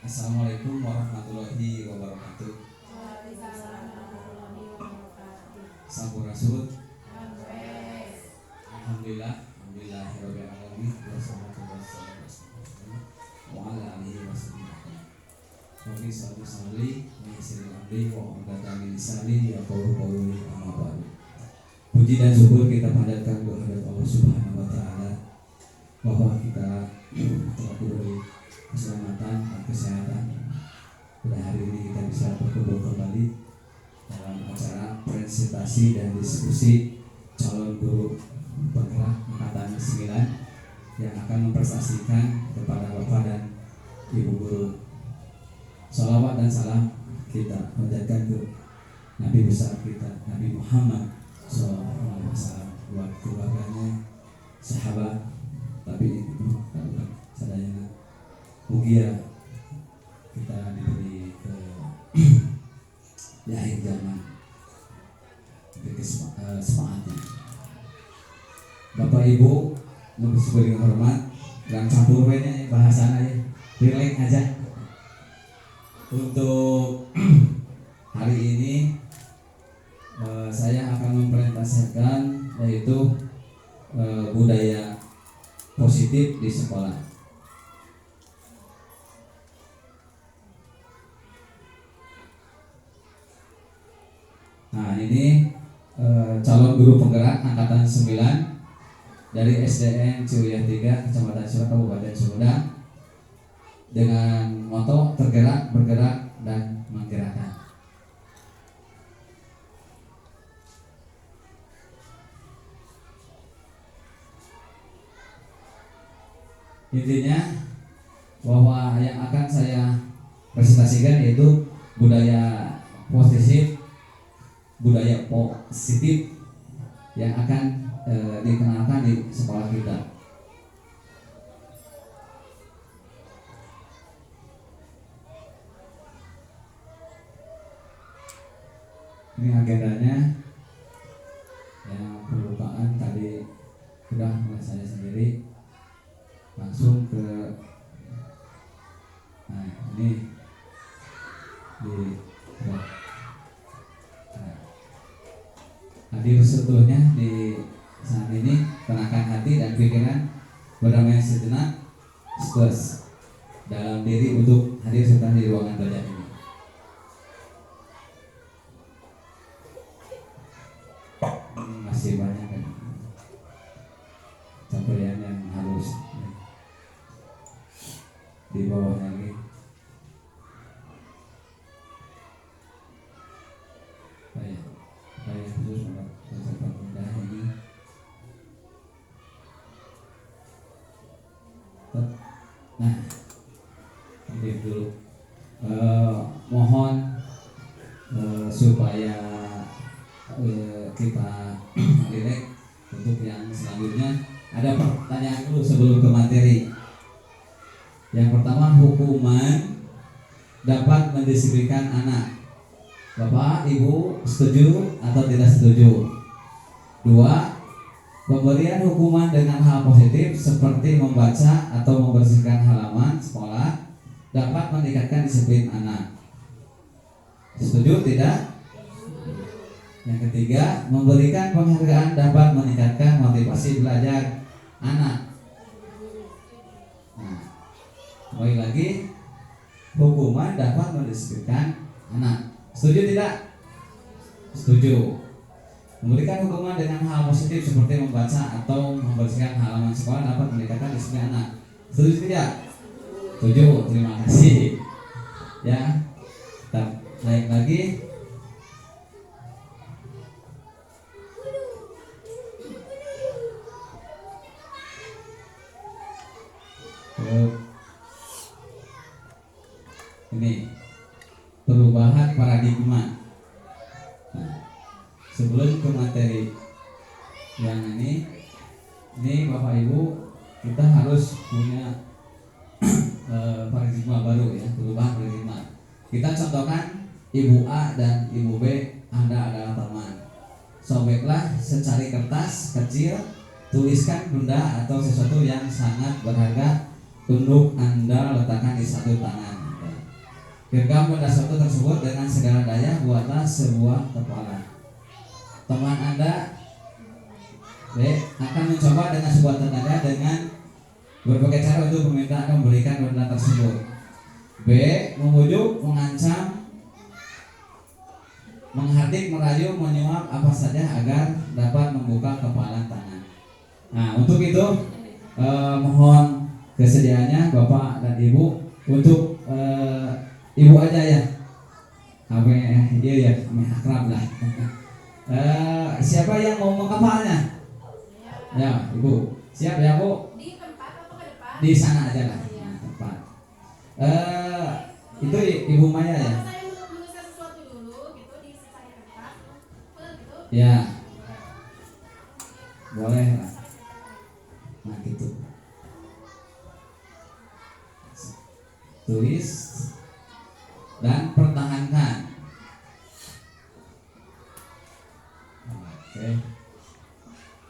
Assalamualaikum warahmatullahi wabarakatuh. Sampurasun. Alhamdulillah, alhamdulillahirabbil alamin wassalatu wassalamu wa ala alihi wasallam. Rabbi salli salli wa yassir amri wa uqdatan min lisani yafqahu qawli amma ba'du. Puji dan syukur kita panjatkan kehadirat Allah Subhanahu wa taala bahwa kita telah diberi keselamatan dan kesehatan. Pada hari ini kita bisa berkumpul kembali dalam acara presentasi dan diskusi calon guru penggerak angkatan 9 yang akan mempresentasikan kepada Bapak dan Ibu guru. Salawat dan salam kita panjatkan ke Nabi besar kita, Nabi Muhammad SAW, buat keluarganya, sahabat, tapi sadayana mugia kita diberi ke di akhir zaman semangatnya. Bapak Ibu sebagai hormat dan campur bahasana ya, relax aja. Untuk hari ini saya akan mempresentasikan yaitu budaya positif di sekolah. Nah ini calon guru penggerak angkatan 9 dari SDN Ciwiyah 3 Kecamatan Ciwiyah Kabupaten Sumedang dengan moto tergerak, bergerak, dan menggerakkan. Intinya bahwa yang akan saya presentasikan yaitu budaya positif yang akan dikenalkan di sekolah kita. Ini agendanya yang perlukaan tadi sudah mulai saya sendiri langsung ke ini di hadir setelahnya di saat ini, tenangkan hati dan pikiran, berdamai sejenak, stres dalam diri untuk hadir serta di ruangan belajar ini. Masih banyak kan capaian yang harus di bawah lagi. Saya khusus untuk peserta pindah ini. Nah, ambil dulu. Mohon supaya kita relax. Untuk yang selanjutnya ada pertanyaan dulu sebelum ke materi. Yang pertama, hukuman dapat mendisiplinkan anak. Bapak, Ibu setuju atau tidak setuju? 2. Pemberian hukuman dengan hal positif seperti membaca atau membersihkan halaman sekolah dapat meningkatkan disiplin anak. Setuju tidak? Yang ketiga, memberikan penghargaan dapat meningkatkan motivasi belajar anak. Nah, kembali lagi, hukuman dapat mendisiplinkan anak. Setuju tidak? Setuju. Memberikan hukuman dengan hal positif seperti membaca atau membersihkan halaman sekolah dapat meningkatkan disiplin anak. Setuju tidak? Setuju. Terima kasih. Ya, kita naik lagi. Ini perubahan paradigma. Nah, sebelum ke materi yang ini Bapak Ibu, kita harus punya paradigma baru ya, perubahan paradigma. Kita contohkan Ibu A dan Ibu B, Anda adalah teman. Sobeklah secari kertas kecil, tuliskan benda atau sesuatu yang sangat berharga untuk Anda letakkan di satu tangan. Genggam benda suatu tersebut dengan segala daya, buatlah sebuah kepala. Teman Anda B akan mencoba dengan sebuah tenaga dengan berbagai cara untuk meminta Anda memberikan benda tersebut. B membujuk, mengancam, menghardik, merayu, menyuap apa saja agar dapat membuka kepalan tangan. Nah, untuk itu mohon kesediaannya Bapak dan Ibu untuk Ibu aja ya. Iya ya, akrab lah. Siapa yang mau mengepalnya? Ya, Ibu. Siap ya, Bu? Di tempat atau ke depan? Di sana aja lah. Nah, tempat. Itu Ibu Maya ya? Saya menuliskan sesuatu dulu gitu di secari tempat. Gitu. Ya. Boleh lah. Nah, gitu. Tulis dan pertahankan. Oke.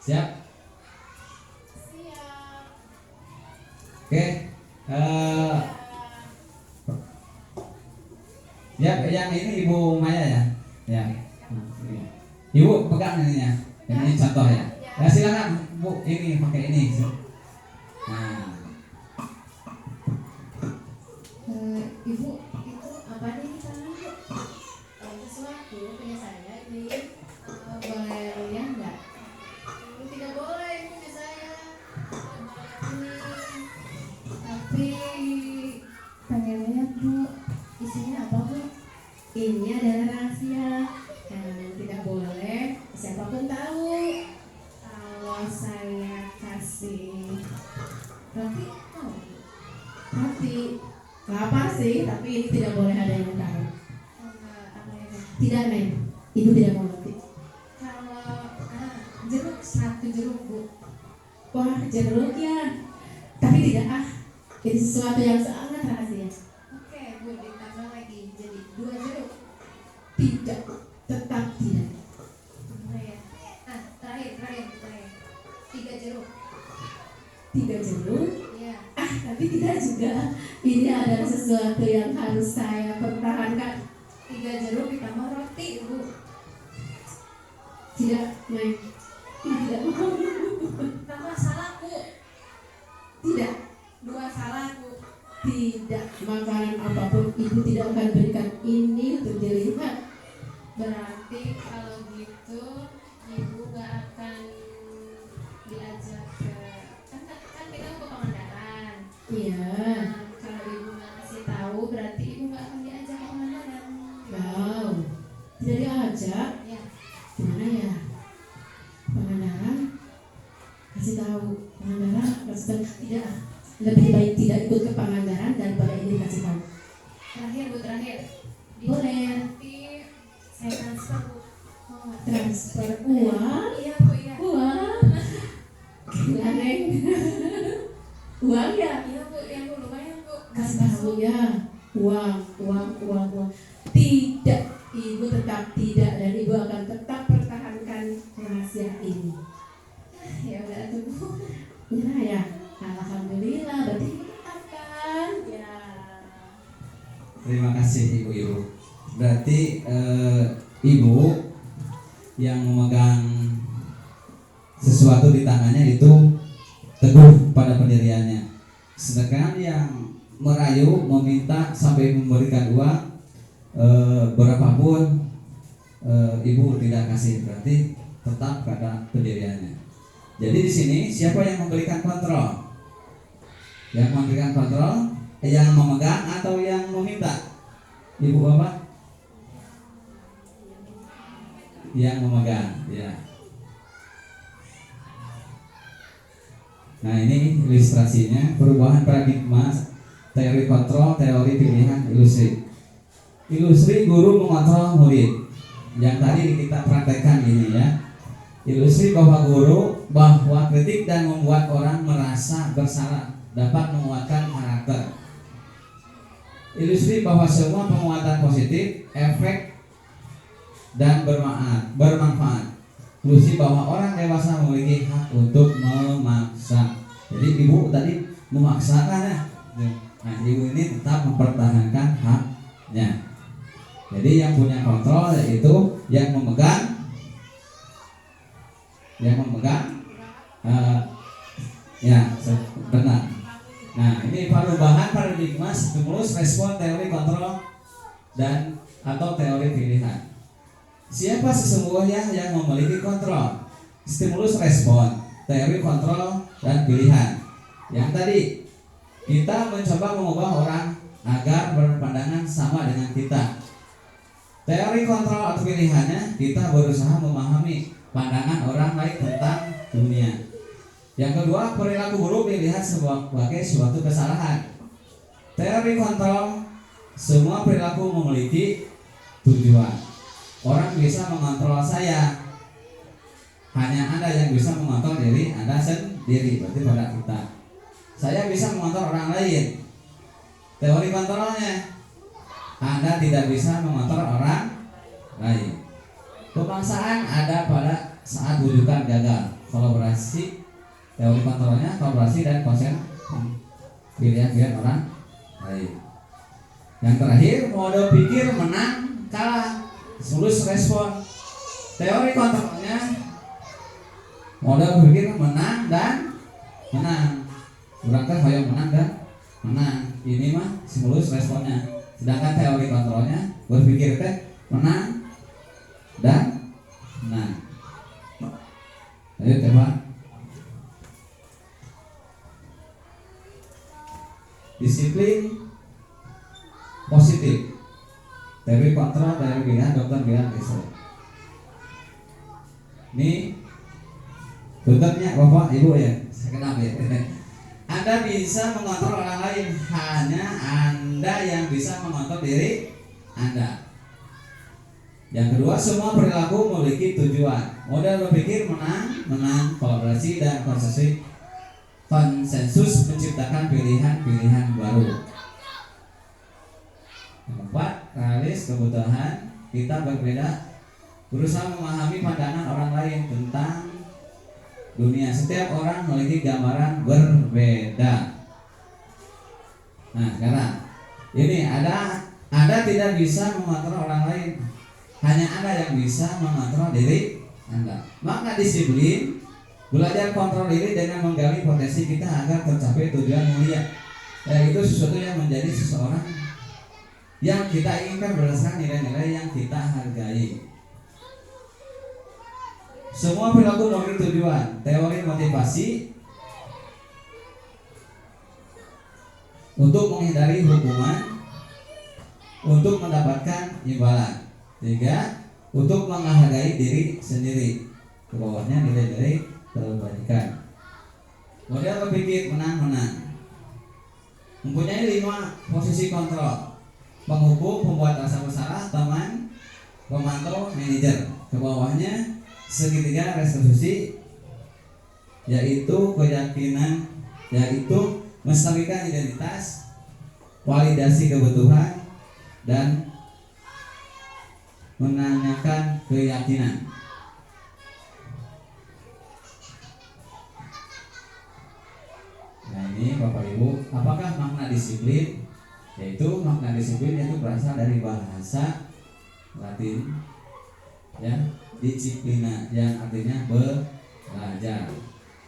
Siap? Siap. Oke. Ya, yang ini Ibu Maya ya? Ya. Ibu pegang ininya. Ini contoh ya. Ya silakan Bu, ini pakai ini. Nah. Ibu, itu apa nih di sana, Bu? Sesuatu punya saya ini boleh lihat nggak? Tidak boleh itu punya saya. Ini, tapi pengen lihat, Bu. Isinya apa, Bu? Ini adalah rahasia. Tidak boleh siapapun tahu. Kalau saya kasih roti, mau? Roti. Apa sih? Tapi ini tidak boleh ada yang tahu. Tidak, Neng. Ibu tidak mau roti. Kalau jeruk, 1 jeruk, Bu. Wah, jeruk ya. Tapi tidak ini sesuatu yang sangat rahasia. Oke, Bu, ditambah lagi jadi 2 jeruk. Tidak, tetap tidak. Terakhir. 3 jeruk. 3 jeruk? Iya. Tapi tidak juga. Ini adalah sesuatu yang harus saya pertahankan. 3 jeruk ditambah roti, Bu. Tidak, Neng. Tidak mau. Tambah salad, Bu. Tidak. 2 salad, Bu. Tidak. Makanan apapun Ibu tidak akan berikan ini untuk dilihat. Berarti kalau gitu Ibu gak akan diajak ke kan kita mau ke Pangandaran. Iya. Kalau Ibu gak kasih tahu berarti Ibu gak akan diajak ke Pangandaran. Wow. Tidak diajak? Ya. Gimana ya? Pangandaran kasih tahu. Pangandaran kasih tahu. Tidak. Lebih baik tidak ikut ke Pangandaran daripada ini kasih tahu. Terakhir, Bu, terakhir. Boleh. Nanti saya transfer, Bu. Transfer uang? Iya, Bu, iya. Uang? Gila, Neng. Uang ya? Iya, Bu, yang Bu lumayan, Bu. Kasih tahu ya. Uang. Tidak, Ibu tetap tidak dan Ibu akan tetap pertahankan rahasia ini. Ya udah tuh, Bu. Nyerah ya? Alhamdulillah, berarti Ibu tetap kan? Ya. Terima kasih Ibu-ibu. Berarti Ibu yang memegang sesuatu di tangannya itu teguh pada pendiriannya. Sedangkan yang merayu, meminta sampai memberikan uang berapapun Ibu tidak kasih, berarti tetap pada pendiriannya. Jadi di sini siapa yang memberikan kontrol? Yang memberikan kontrol, yang memegang atau yang meminta? Ibu Bapak? Yang memegang, ya. Nah, ini ilustrasinya perubahan paradigma teori kontrol, teori pilihan, ilusri. Ilusri guru mengontrol murid. Yang tadi kita praktekkan ini ya. Ilusri bahwa kritik dan membuat orang merasa bersalah dapat menguatkan karakter. Ilusri bahwa semua penguatan positif, efek dan bermanfaat. Ilusi bahwa orang dewasa memiliki hak untuk memaksa. Jadi Ibu tadi memaksakan ya. Nah, Ibu ini tetap mempertahankan haknya. Jadi yang punya kontrol yaitu yang memegang ya benar. Nah, ini perubahan paradigma stimulus respon teori kontrol dan atau teori pilihan. Siapa sesungguhnya yang memiliki kontrol? Stimulus respon, teori kontrol dan pilihan. Yang tadi kita mencoba mengubah orang agar berpandangan sama dengan kita. Teori kontrol atau pilihannya, kita berusaha memahami pandangan orang lain tentang dunia. Yang kedua, perilaku buruk dilihat sebagai suatu kesalahan. Teori kontrol, semua perilaku memiliki tujuan. Orang bisa mengontrol saya, hanya Anda yang bisa mengontrol diri Anda sendiri, berarti pada kita. Saya bisa mengontrol orang lain. Teori kontrolnya, Anda tidak bisa mengontrol orang lain. Kebangsaan ada pada saat wujudan gagal. Kolaborasi, teori kontrolnya kolaborasi dan konsen pilihan orang lain. Yang terakhir, mode pikir menang kalah, stimulus respon. Teori kontrolnya mode pikir menang dan menang. Berangkat hoyong menang dan menang. Ini mah stimulus responnya. Sedangkan teori kontrolnya berpikir menang dan menang. Ayo coba. Disiplin positif, teori kontrol, teori pilihan, dokter bilang besok. Ini dokternya bapak ibu ya, saya kenal ya. Anda bisa mengontrol orang lain, hanya Anda yang bisa mengontrol diri Anda. Yang kedua, semua perilaku memiliki tujuan. Model berpikir menang, kolaborasi dan konsensus menciptakan pilihan-pilihan baru. Yang keempat, realis kebutuhan kita berbeda, berusaha memahami pandangan orang lain tentang dunia. Setiap orang memiliki gambaran berbeda. Nah, sekarang ini Anda tidak bisa mengontrol orang lain, hanya Anda yang bisa mengontrol diri Anda. Maka disiplin, belajar kontrol diri dengan menggali potensi kita agar tercapai tujuan mulia, yaitu sesuatu yang menjadi seseorang yang kita inginkan berdasarkan nilai-nilai yang kita hargai. Semua perilaku memiliki tujuan. Teori motivasi untuk menghindari hukuman, untuk mendapatkan imbalan. 3. Untuk menghargai diri sendiri. Ke bawahnya nilai-nilai kebaikan. Model berpikir menang-menang. Mempunyai 5 posisi kontrol: penghukum, pembuat rasa bersalah, teman, pemantau, manajer. Ke bawahnya segitiga restitusi, yaitu keyakinan, yaitu melestarikan identitas, validasi kebutuhan, dan menanyakan keyakinan. Nah, ini Bapak Ibu, apakah makna disiplin? Yaitu makna disiplin itu berasal dari bahasa Latin, ya, disiplina, yang artinya belajar.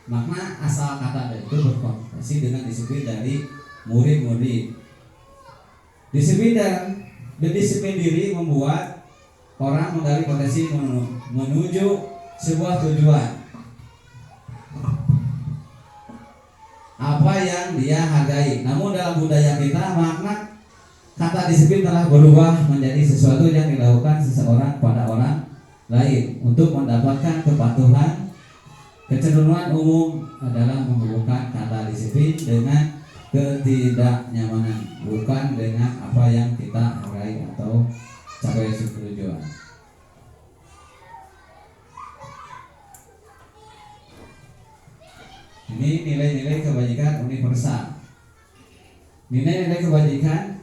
Makna asal kata itu berkoneksi dengan disiplin dari murid-murid. Disiplin dan berdisiplin diri membuat orang menggali potensi menuju sebuah tujuan. Apa yang dia hargai. Namun dalam budaya kita, makna kata disiplin telah berubah menjadi sesuatu yang dilakukan seseorang pada orang lain untuk mendapatkan kepatuhan. Kecenderungan umum adalah menghubungkan kata disiplin dengan ketidaknyamanan, bukan dengan apa yang kita hargai atau capai tujuan. Ini nilai-nilai kebajikan universal. Nilai-nilai kebajikan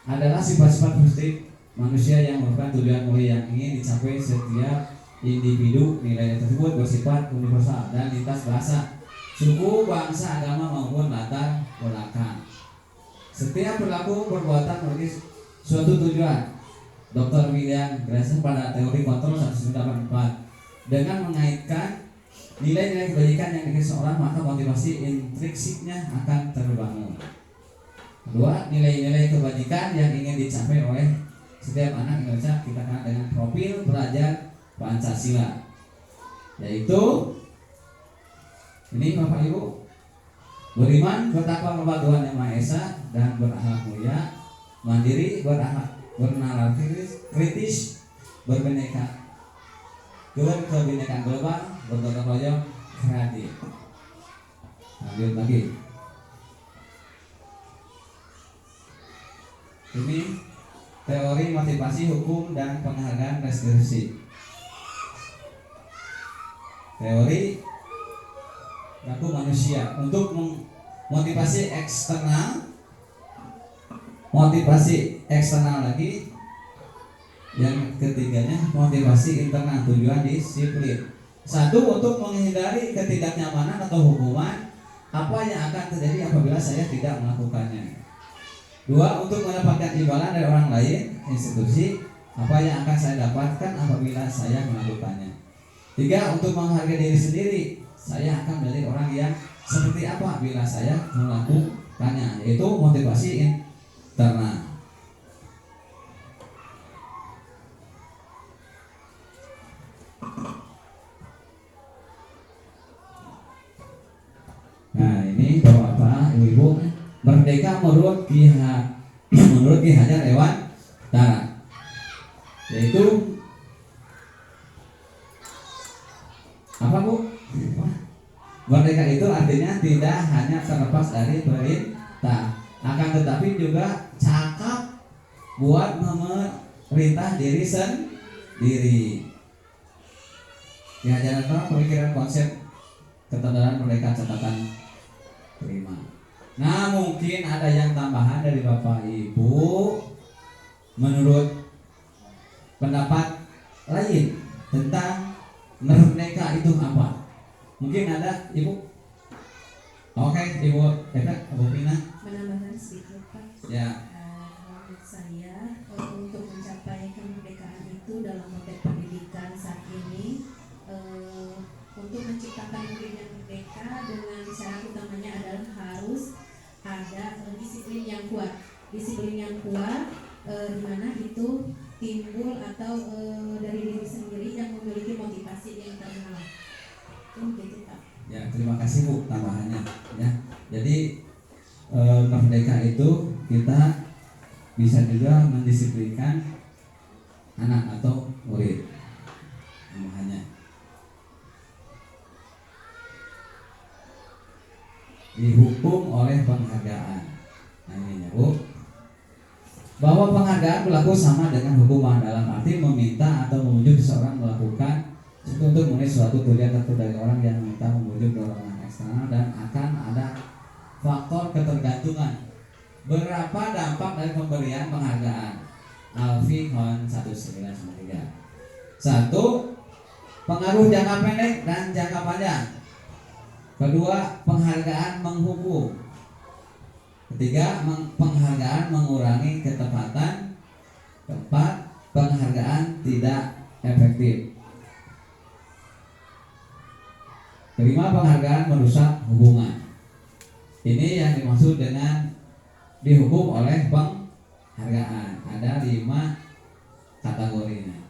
adalah sifat-sifat positif manusia yang merupakan tujuan mulia yang ingin dicapai setiap individu. Nilai tersebut bersifat universal dan lintas bahasa, suku, bangsa, agama maupun latar belakang. Setiap perilaku perbuatan memiliki suatu tujuan. Dr. William Grayson pada teori kontrol 1984 dengan mengaitkan nilai-nilai kebajikan yang dimiliki seorang, maka motivasi intrinsiknya akan terbangun. Kedua, nilai-nilai kebajikan yang ingin dicapai oleh setiap anak Indonesia kita kenal dengan profil belajar Pancasila, yaitu ini Bapak Ibu: beriman, bertakwa kepada Tuhan Yang Maha Esa, dan berakhlak mulia, mandiri, bernalar kritis, kebinekaan global, bergotong royong, kreatif. Lanjut lagi. Ini teori motivasi hukum dan penghargaan restitusi. Teori laku manusia untuk motivasi eksternal lagi. Yang ketiganya motivasi internal, tujuan disiplin. Satu, untuk menghindari ketidaknyamanan atau hukuman apa yang akan terjadi apabila saya tidak melakukannya. Dua, untuk mendapatkan imbalan dari orang lain, institusi, apa yang akan saya dapatkan apabila saya melakukannya. Tiga, untuk menghargai diri sendiri, saya akan menjadi orang yang seperti apa bila saya melakukannya, yaitu motivasi internal. Nah, ini Bapak-bapak, Ibu-ibu, merdeka menurut Ki Hajar Dewantara, yaitu apa, Bu? Merdeka itu artinya tidak hanya terlepas dari perintah, akan tetapi juga cakap buat memerintah diri sendiri. Ki Hajar Dewantara pemikiran konsep ketenaran merdeka catatan terima. Nah, mungkin ada yang tambahan dari Bapak Ibu menurut pendapat lain tentang merdeka itu apa? Mungkin ada, Ibu? Oke, Ibu Eta, Ibu Pina. Menambahkan sedikit, Pak. Ya. Menurut saya untuk mencapai kemerdekaan itu dalam konteks pendidikan saat ini, untuk menciptakan murid yang merdeka dengan syarat utamanya adalah harus ada disiplin yang kuat. Disiplin yang kuat di mana itu timbul atau dari diri sendiri yang memiliki motivasi yang internal. Gitu, Pak. Ya, terima kasih, Bu, tambahannya. Ya, jadi merdeka itu kita bisa juga mendisiplinkan anak atau murid. Tambahannya. Dihukum oleh penghargaan. Nah, ini ya, Bu, bahwa penghargaan berlaku sama dengan hukuman dalam arti meminta atau memujuk seseorang melakukan untuk memenuhi suatu tujuan tertentu dari orang yang meminta, memujuk dorongan eksternal, dan akan ada faktor ketergantungan. Berapa dampak dari pemberian penghargaan? Alfi Hon 1993. Satu, pengaruh jangka pendek dan jangka panjang. Kedua, penghargaan menghukum. Ketiga, penghargaan mengurangi ketepatan. Keempat, penghargaan tidak efektif. Kelima, penghargaan merusak hubungan. Ini yang dimaksud dengan dihukum oleh penghargaan. Ada 5 kategorinya.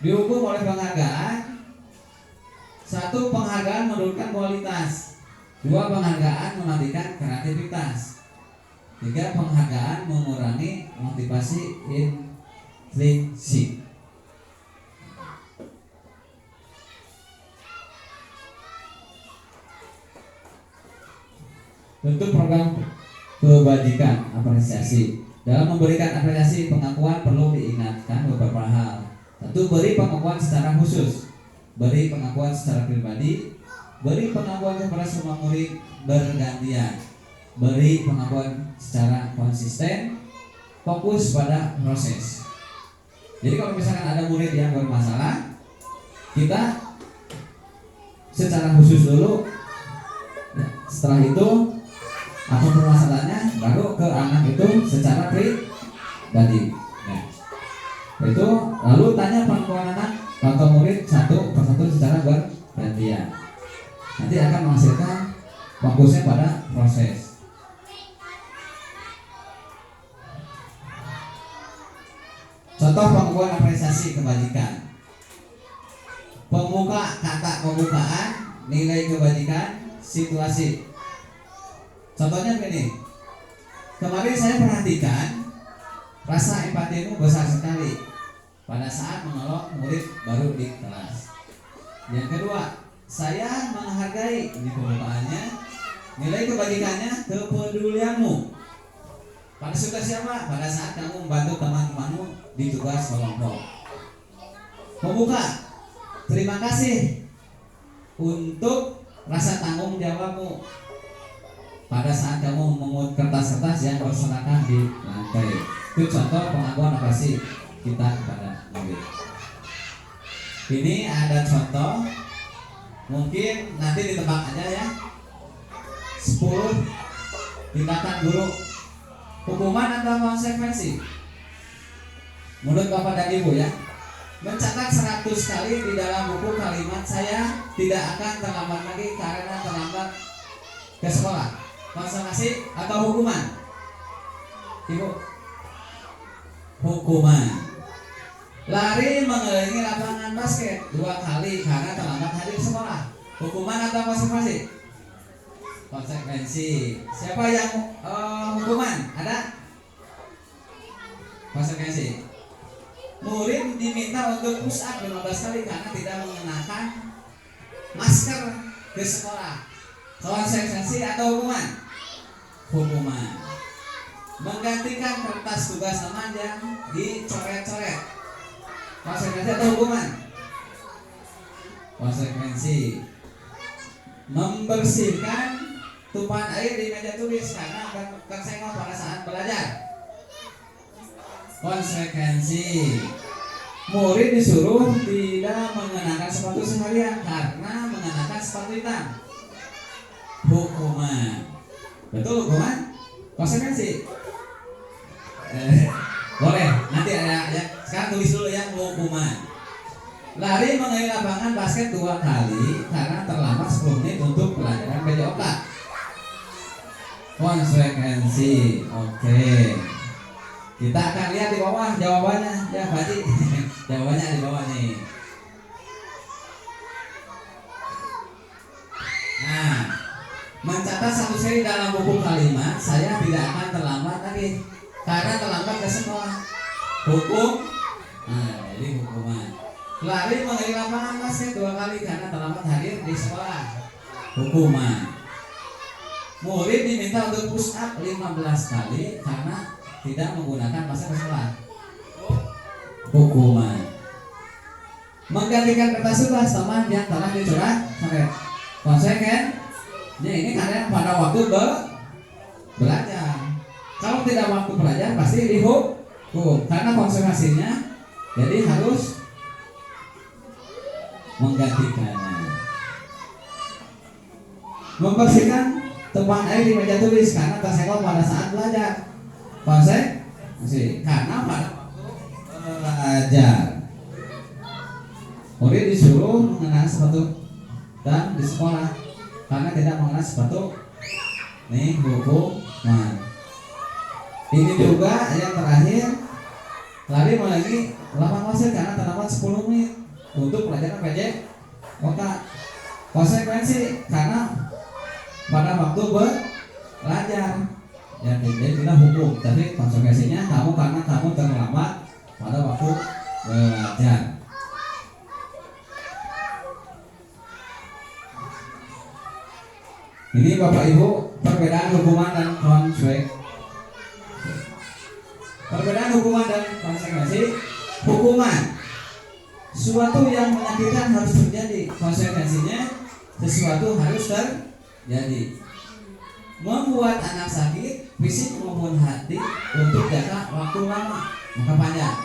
Dihukum oleh penghargaan. 1, penghargaan menurunkan kualitas. 2, penghargaan mematikan kreativitas. 3, penghargaan mengurangi motivasi intrinsik. Bentuk program kebajikan apresiasi. Dalam memberikan apresiasi pengakuan perlu diingatkan beberapa hal. Satu, beri pengakuan secara khusus, beri pengakuan secara pribadi, beri pengakuan kepada semua murid bergantian, beri pengakuan secara konsisten, fokus pada proses. Jadi kalau misalkan ada murid yang bermasalah, kita secara khusus dulu. Setelah itu apa permasalahannya, baru atau ke anak itu secara pribadi. Nah, itu lalu tanya pengakuan anak atau murid satu persatu secara bergantian. Nanti akan menghasilkan fokusnya pada proses. Contoh pengakuan apresiasi kebajikan. Pembuka kata pembukaan, nilai kebajikan, situasi. Contohnya begini. Kemarin saya perhatikan rasa empatimu besar sekali pada saat menolong murid baru di kelas. Yang kedua, saya menghargai, ini pembukaannya, nilai kebajikannya, kepedulianmu. Pada siapa? Pada saat kamu membantu teman-temanmu di tugas kelompok. Pembuka, terima kasih untuk rasa tanggung jawabmu pada saat kamu memungut kertas-kertas yang berserakan di lantai. Itu contoh pengakuan apresiasi kita kepada murid. Ini ada contoh, mungkin nanti ditebak aja ya. 10 tindakan guru, hukuman atau konsekuensi. Menurut Bapak dan Ibu ya, mencatat 100 kali di dalam buku kalimat saya tidak akan terlambat lagi karena terlambat ke sekolah. Konsekuensi atau hukuman? Ibu, hukuman. Lari mengelilingi lapangan basket 2 kali karena terlambat hadir sekolah. Hukuman atau konsekuensi? Konsekuensi. Siapa yang hukuman? Ada? Konsekuensi. Murid diminta untuk push up 15 kali karena tidak mengenakan masker ke sekolah. Konsekuensi atau hukuman? Hukuman. Menggantikan kertas tugas teman yang dicoret-coret. Konsekuensi atau hukuman? Konsekuensi. Membersihkan tumpahan air di meja tulis karena tersenggol pada saat belajar. Konsekuensi. Murid disuruh tidak mengenakan sepatu seharian karena mengenakan sepatu hitam. Hukuman. Betul hukuman? Konsekuensi. Boleh, nanti ada ya. Sekarang tulis dulu yang hukuman. Lari mengelilingi lapangan basket 2 kali karena terlambat 10 menit untuk pelajaran PJOK. Konsekuensi. Oke. Kita akan lihat di bawah jawabannya ya Pak Haji. Jawabannya di bawah nih. Nah, mencatat 1 seri dalam buku kalimat saya tidak akan terlambat lagi karena terlambat ke sekolah. Hukum. Nah, jadi hukuman. Lari mengelilingi lapangan basket 2 kali karena terlambat hadir di sekolah. Hukuman. Murid diminta untuk push up 15 kali karena tidak menggunakan masker ke sekolah. Hukuman. Menggantikan kertas tugas teman yang telah dicoret. Konsekuensi. Ya ini kalian pada waktu belajar. Kalau tidak waktu belajar pasti dihukum karena konsekuensinya. Jadi harus menggantikannya. Membersihkan tumpahan air di meja tulis karena tersenggol pada saat belajar. Konsekuensi karena pada waktu belajar. Murid disuruh mengenakan sepatu dan di sekolah karena tidak mengenakan sepatu. Nih hukuman. Ini juga yang terakhir, lari lagi lapangan basket karena terlambat 10 menit untuk pelajaran PJOK. Konsekuensi karena pada waktu belajar. Ya tidak hukum, tapi konsekuensinya karena kamu terlambat pada waktu belajar. Ini Bapak Ibu perbedaan hukuman dan konsekuensi. Perbedaan hukuman dan konsekuensi. Hukuman, sesuatu yang menyakitkan harus terjadi. Konsekuensinya, sesuatu harus terjadi. Membuat anak sakit, fisik maupun hati untuk jangka waktu lama, maka panjang.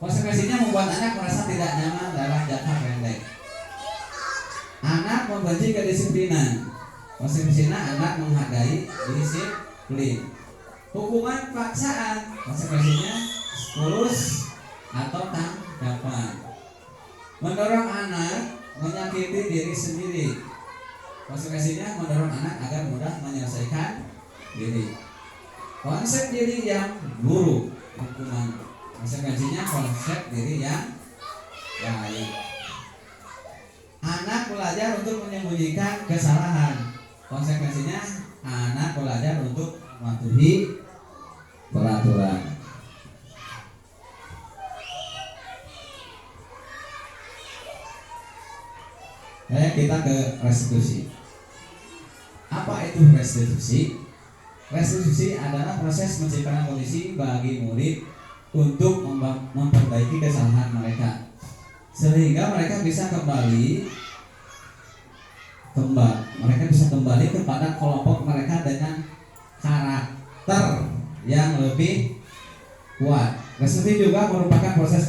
Konsekuensinya membuat anak merasa tidak nyaman dalam jangka pendek. Anak membenci kedisiplinan. Konsekuensinya anak menghargai pelit. Hukuman paksaan konsekuensinya skulus atau tanggapan. Mendorong anak menyakiti diri sendiri, konsekuensinya mendorong anak agar mudah menyelesaikan diri. Konsep diri yang buruk, hukuman konsekuensinya konsep diri yang baik. Anak belajar untuk menyembunyikan kesalahan, konsekuensinya anak belajar untuk mematuhi peraturan. Kita ke restitusi. Apa itu restitusi? Restitusi adalah proses menciptakan kondisi bagi murid untuk memperbaiki kesalahan mereka, sehingga mereka bisa mereka bisa kembali kepada kelompok mereka dengan karakter yang lebih kuat. Restitusi juga merupakan proses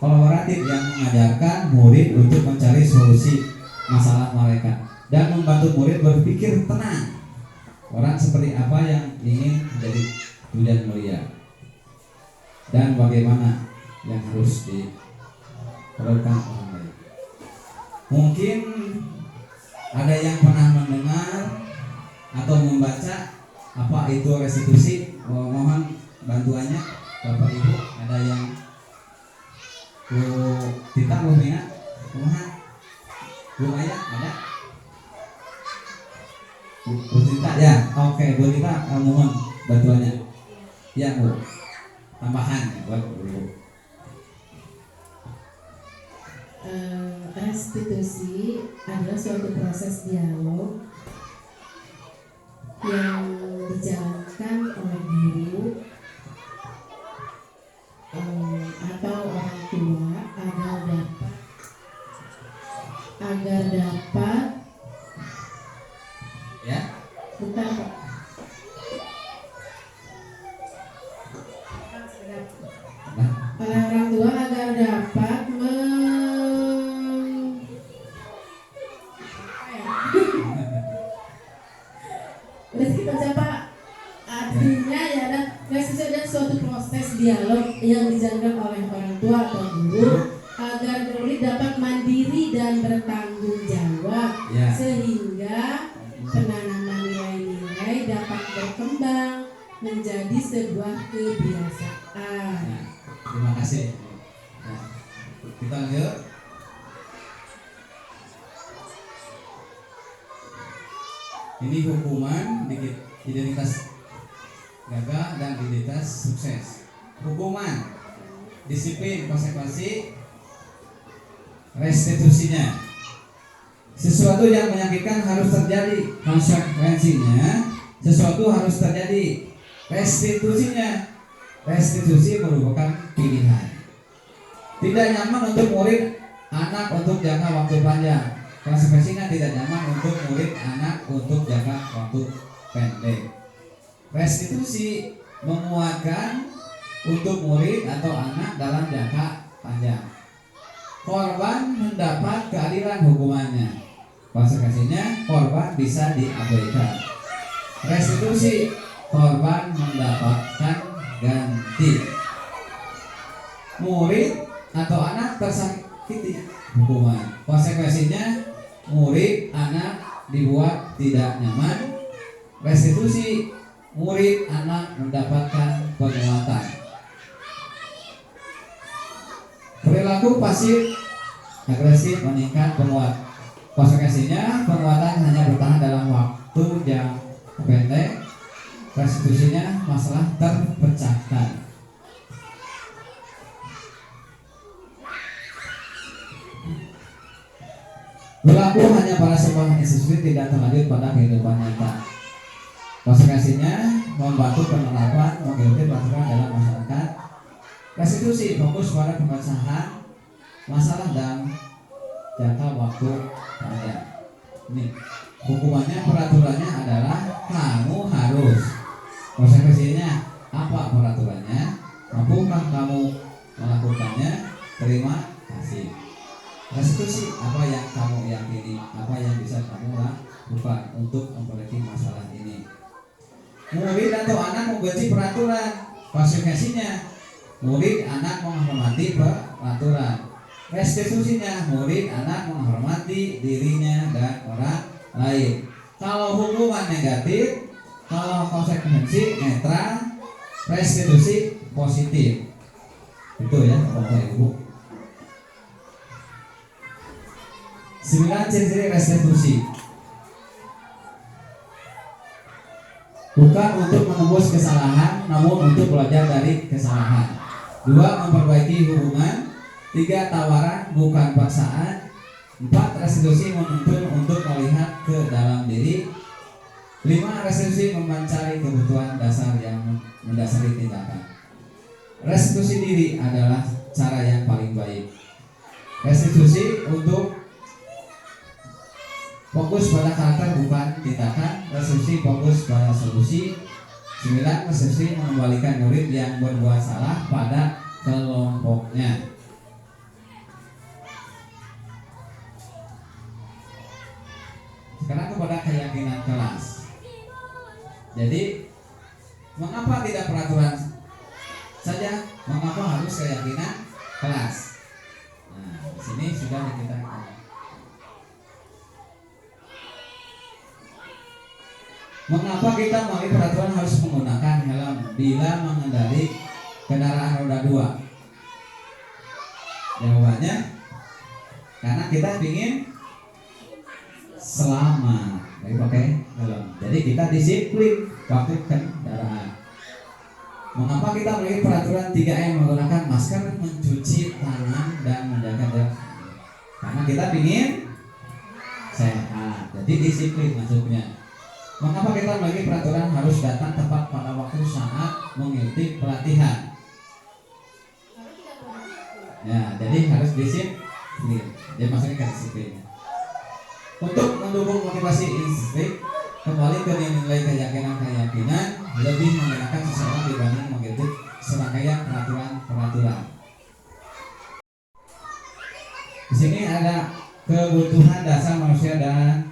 kolaboratif yang mengajarkan murid untuk mencari solusi masalah mereka dan membantu murid berpikir tenang. Orang seperti apa yang ingin menjadi tujuan mulia dan bagaimana yang harus dilakukan orang lain. Mungkin ada yang pernah mendengar atau membaca apa itu restitusi. Mohon bantuannya Bapak Ibu. Ada yang kita mau minat? Belum ada? Bu Tita ya, oke Bu Tita, mohon bantuannya. Ya Bu, tambahan buat Bu. Restitusi adalah suatu proses dialog yang dijalankan oleh guru atau orang tua agar dapat ya, bukan Pak. Oleh orang tua agar dapat artinya ya, dan restitusi adalah suatu proses dialog yang dijalankan oleh orang tua atau guru agar murid dapat mandiri dan bertanggung jawab ya, sehingga penanaman nilai-nilai dapat berkembang menjadi sebuah kebiasaan. Terima kasih. Kita lanjut. Ini hukuman identitas gagal dan identitas sukses. Hukuman, disiplin, konsekuensi, restitusinya. Sesuatu yang menyakitkan harus terjadi, konsekuensinya sesuatu harus terjadi, restitusinya. Restitusi merupakan pilihan. Tidak nyaman untuk murid anak untuk jangka waktu panjang, konsekuensinya tidak nyaman untuk murid anak untuk jangka waktu pendek. Restitusi menguatkan untuk murid atau anak dalam jangka panjang. Korban mendapat keadilan hukumannya, konsekuensinya korban bisa diabaikan. Restitusi, korban mendapatkan ganti. Murid atau anak tersakiti, hukuman, konsekuensinya murid anak dibuat tidak nyaman. Restitusi, murid anak mendapatkan penguatan. Perilaku pasif agresif meningkat, penguat, konsekuensinya penguatan hanya bertahan dalam waktu yang pendek. Restitusinya masalah terpecahkan. Berlaku hanya pada sebuah institusi, tidak terlanjut pada kehidupan nyata. Konsekuensinya membantu penerapan mengikuti peraturan dalam masyarakat. Restitusi fokus pada pemecahan masalah dan jangka waktu panjang. Ini hukumannya, peraturannya adalah kamu harus. Konsekuensinya apa peraturannya? Mampukah kamu melakukannya? Terima kasih. Restitusi, apa yang kamu yakini, apa yang bisa kamu lakukan untuk memperbaiki masalah ini. Murid atau anak membenci peraturan. Konsekuensinya murid anak menghormati peraturan. Restitusinya murid anak menghormati dirinya dan orang lain. Kalau hukuman negatif, kalau konsekuensi netral, restitusi positif. Itu ya Bapak Ibu. 9 ciri restitusi. Bukan untuk menembus kesalahan, namun untuk belajar dari kesalahan. 2. Memperbaiki hubungan. 3. Tawaran, bukan paksaan. 4. Restitusi menuntun untuk melihat ke dalam diri. 5. Restitusi mencari kebutuhan dasar yang mendasari tindakan. Restitusi diri adalah cara yang paling baik. Restitusi untuk fokus pada karakter bukan tindakan. Restitusi fokus pada solusi. 9. Restitusi mengembalikan murid yang berbuat salah pada kelompoknya. Sekarang kepada keyakinan kelas. Jadi mengapa tidak peraturan saja? Mengapa harus keyakinan kelas? Nah, di sini sudah kita. Mengapa kita melalui peraturan harus menggunakan helm bila mengendari kendaraan roda 2? Jawabannya karena kita ingin selamat, baik pakai helm. Jadi kita disiplin waktu kendaraan. Mengapa kita melalui peraturan 3M menggunakan masker, mencuci tangan dan menjaga jarak? Karena kita ingin sehat. Jadi disiplin maksudnya. Mengapa kita melalui peraturan harus datang tepat pada waktu saat mengikuti pelatihan? Ya, jadi harus disiplin. Jadi maksudnya disiplin. Untuk mendukung motivasi instrik, kembali ke nilai keyakinan lebih mengenakan seseorang dibanding mengikuti serangkaian peraturan. Di sini ada kebutuhan dasar manusia dan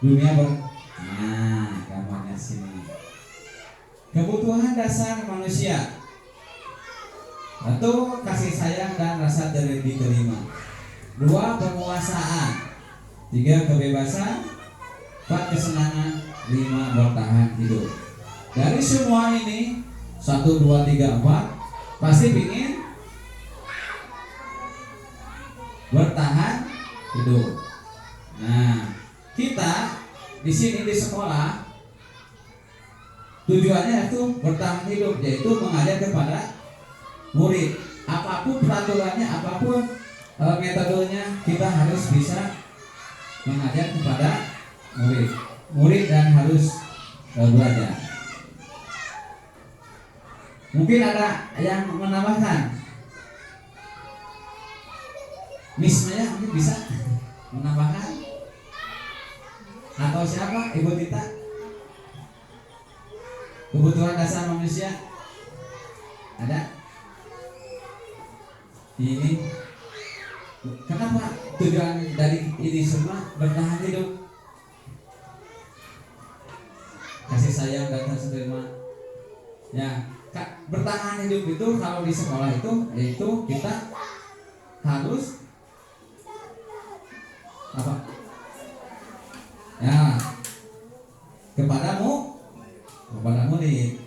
dunia Nah, gambarnya sini. Kebutuhan dasar manusia. 1. Kasih sayang dan rasa diterima. 2. Penguasaan. 3. Kebebasan. 4. Kesenangan. 5. Bertahan hidup. Dari semua ini 1, 2, 3, 4 pasti ingin bertahan hidup. Nah, kita di sini di sekolah tujuannya itu bertahan hidup, yaitu mengajar kepada murid. Apapun peraturannya, apapun metodenya, kita harus bisa mengajar kepada murid dan harus belajar. Mungkin ada yang menambahkan, Miss Maya mungkin bisa menambahkan, atau siapa? Ibu Tita? Kebutuhan dasar manusia ada? Ini kenapa tujuan dari ini semua bertahan hidup? Kasih sayang dan rasa terima. Ya, bertahan hidup itu kalau di sekolah itu yaitu kita harus apa? Ya, kepada murid.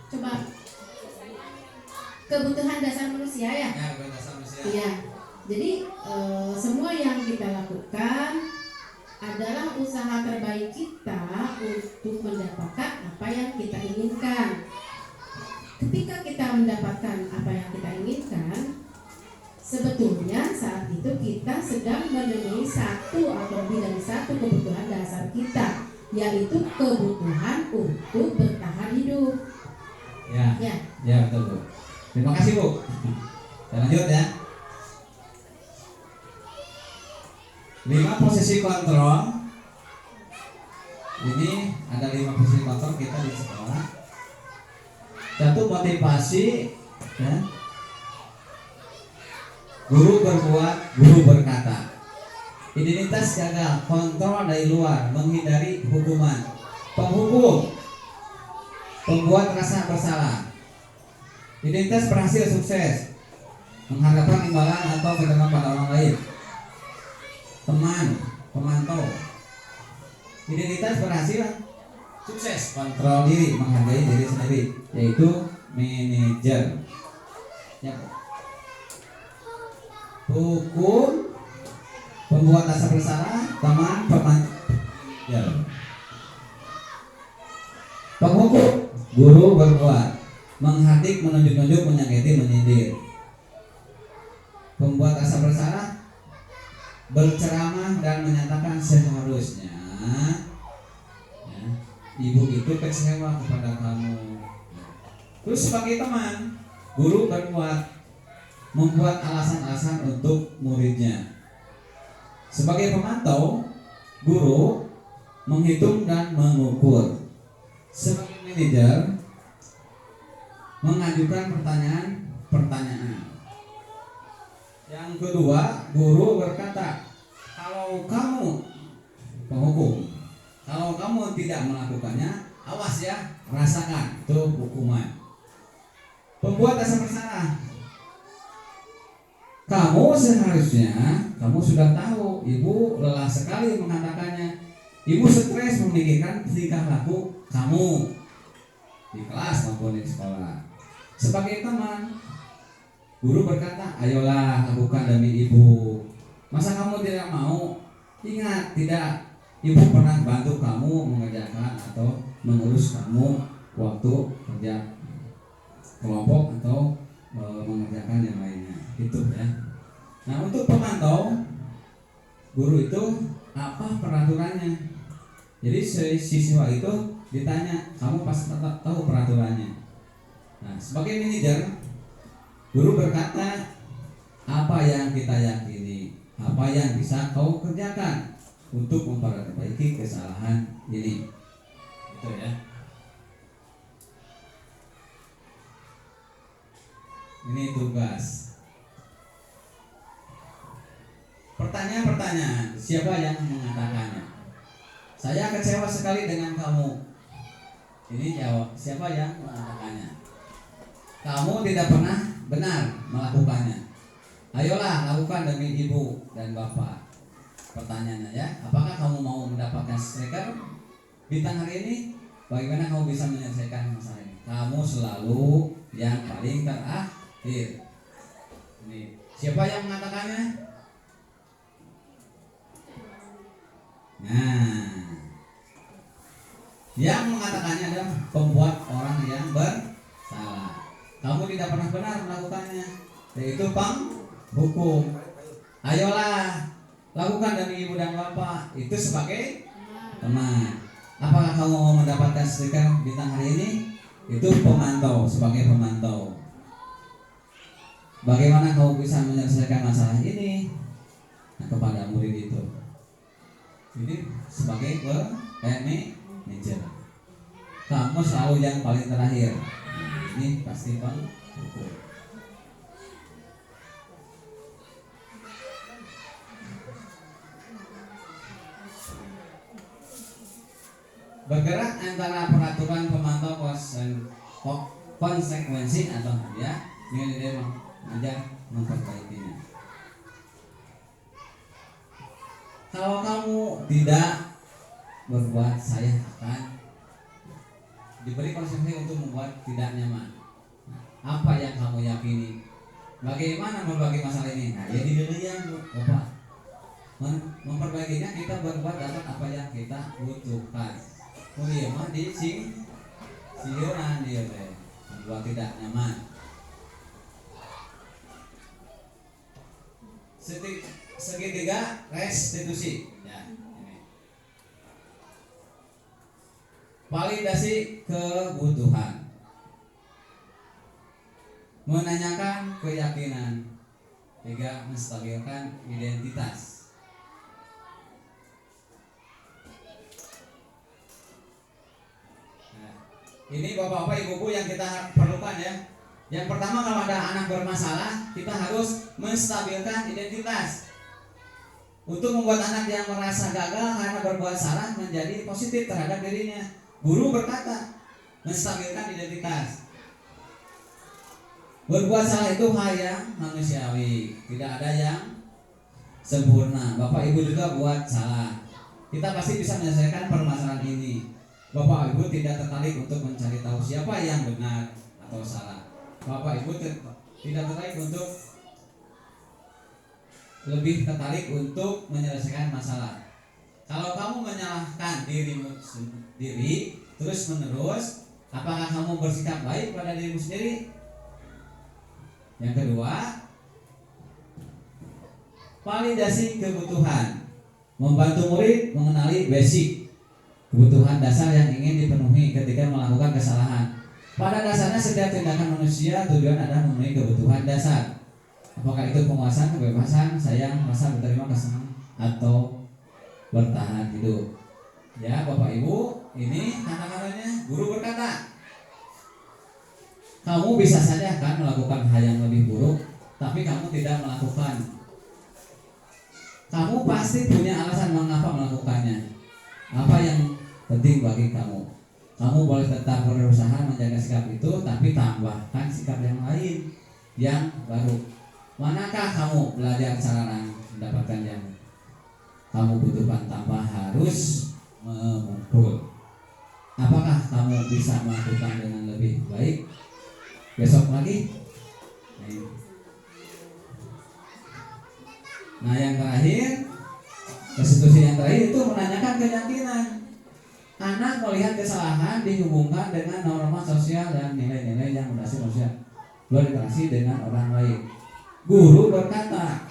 Coba kebutuhan dasar manusia ya. Kebutuhan dasar manusia. Iya. Jadi semua yang kita lakukan adalah usaha terbaik kita untuk mendapatkan apa yang kita inginkan. Ketika kita mendapatkan apa yang kita inginkan, sebetulnya saat itu kita sedang memenuhi satu atau lebih dari satu kebutuhan dasar kita, yaitu kebutuhan untuk bertahan hidup. Ya betul Bu. Terima kasih Bu. Kita lanjut ya. 5 posisi kontrol. Ini ada 5 posisi kontrol kita di sekolah. 1. Motivasi ya. Guru berbuat, guru berkata. Identitas gagal, kontrol dari luar, menghindari hukuman. Penghukum, pembuat rasa bersalah. Identitas berhasil, sukses, mengharapkan imbalan atau ketenangan pada orang lain. Teman, pemantau. Identitas berhasil, sukses, kontrol diri, menghargai diri sendiri, yaitu manajer. Ya. Hukum, pembuat rasa bersalah, teman, pemantau. Ya. Penghukum, guru berbuat, menghadik, menunjuk-nunjuk, menyakiti, menyindir. Pembuat rasa bersalah, berceramah dan menyatakan seharusnya ya, ibu itu kecewa kepada kamu. Terus sebagai teman, guru berbuat, membuat alasan-alasan untuk muridnya. Sebagai pemantau, guru menghitung dan mengukur. Sebagai manajer, mengajukan pertanyaan. Yang kedua, guru berkata, kalau kamu penghukum, kalau kamu tidak melakukannya, awas ya, rasakan itu hukuman. Pembuat rasa bersalah, kamu seharusnya, kamu sudah tahu, ibu lelah sekali mengatakannya, ibu stres memikirkan tingkah laku kamu di kelas maupun di sekolah. Sebagai teman, guru berkata, ayolah lakukan demi ibu. Masa kamu tidak mau? Ingat, tidak, ibu pernah bantu kamu mengerjakan atau mengurus kamu waktu kerja kelompok atau mengerjakan yang lainnya. Itu ya. Nah, untuk pemantau, guru itu apa peraturannya? Jadi siswa itu ditanya, kamu pasti tahu peraturannya. Nah, sebagai manajer, guru berkata, apa yang kita yakini, apa yang bisa kau kerjakan untuk memperbaiki kesalahan ini. Itu ya. Ini tugas. Pertanyaan, siapa yang mengatakannya? Saya kecewa sekali dengan kamu. Ini jawab, siapa yang mengatakannya? Kamu tidak pernah benar melakukannya. Ayolah lakukan demi ibu dan bapak. Pertanyaannya ya, apakah kamu mau mendapatkan stiker bintang hari ini? Bagaimana kamu bisa menyelesaikan masalah ini? Kamu selalu yang paling terakhir. Ini siapa yang mengatakannya? Nah, yang mengatakannya adalah pembuat orang yang bersalah. Kamu tidak pernah benar melakukannya, yaitu penghukum. Ayolah lakukan demi ibu dan bapak. Itu sebagai teman. Apakah kamu mau mendapatkan stiker bintang hari ini? Itu pemantau, sebagai pemantau. Bagaimana kamu bisa menyelesaikan masalah ini? Nah, kepada murid itu. Ini sebagai manajer. Kamu selalu yang paling terakhir. Ini pasti penghukum. Bergerak antara peraturan pemantau konsekuensi atau hadiah, manajer mengajar memperbaikinya. Kalau kamu tidak berbuat, saya akan diberi konsekuensi untuk membuat tidak nyaman. Apa yang kamu yakini? Bagaimana membagi masalah ini? Nah, jadi dulu yang Bapak memperbaikinya, kita berbuat dapat apa yang kita butuhkan. Oh iya mah di siuran dia teh membuat tidak nyaman. Segitiga restitusi ya, ini. Validasi kebutuhan, menanyakan keyakinan. 3. Menstabilkan identitas. Nah, ini bapak-bapak ibu-ibu yang kita perlukan ya. Yang pertama, kalau ada anak bermasalah, kita harus menstabilkan identitas. Untuk membuat anak yang merasa gagal karena berbuat salah menjadi positif terhadap dirinya. Guru berkata, menstabilkan identitas. Berbuat salah itu hal yang manusiawi, tidak ada yang sempurna. Bapak Ibu juga buat salah. Kita pasti bisa menyelesaikan permasalahan ini. Bapak Ibu tidak tertarik untuk mencari tahu siapa yang benar atau salah. Bapak Ibu tidak tertarik untuk lebih tertarik untuk menyelesaikan masalah. Kalau kamu menyalahkan dirimu sendiri terus menerus, apakah kamu bersikap baik pada dirimu sendiri? Yang kedua, validasi kebutuhan. Membantu murid mengenali basic kebutuhan dasar yang ingin dipenuhi ketika melakukan kesalahan. Pada dasarnya setiap tindakan manusia tujuan adalah memenuhi kebutuhan dasar. Apakah itu penguasaan, kebebasan, sayang, rasa berterima kasih, atau bertahan hidup. Ya Bapak Ibu, ini kata-katanya guru berkata, kamu bisa saja kan melakukan hal yang lebih buruk, tapi kamu tidak melakukan. Kamu pasti punya alasan mengapa melakukannya. Apa yang penting bagi kamu? Kamu boleh tetap berusaha menjaga sikap itu, tapi tambahkan sikap yang lain, yang baru. Manakah kamu belajar cara mendapatkan yang kamu butuhkan tanpa harus memukul? Apakah kamu bisa melakukan dengan lebih baik besok lagi? Nah, yang terakhir, restitusi yang terakhir itu menanyakan keyakinan. Anak melihat kesalahan dihubungkan dengan norma sosial dan nilai-nilai yang mendasari manusia berinteraksi dengan orang lain. Guru berkata,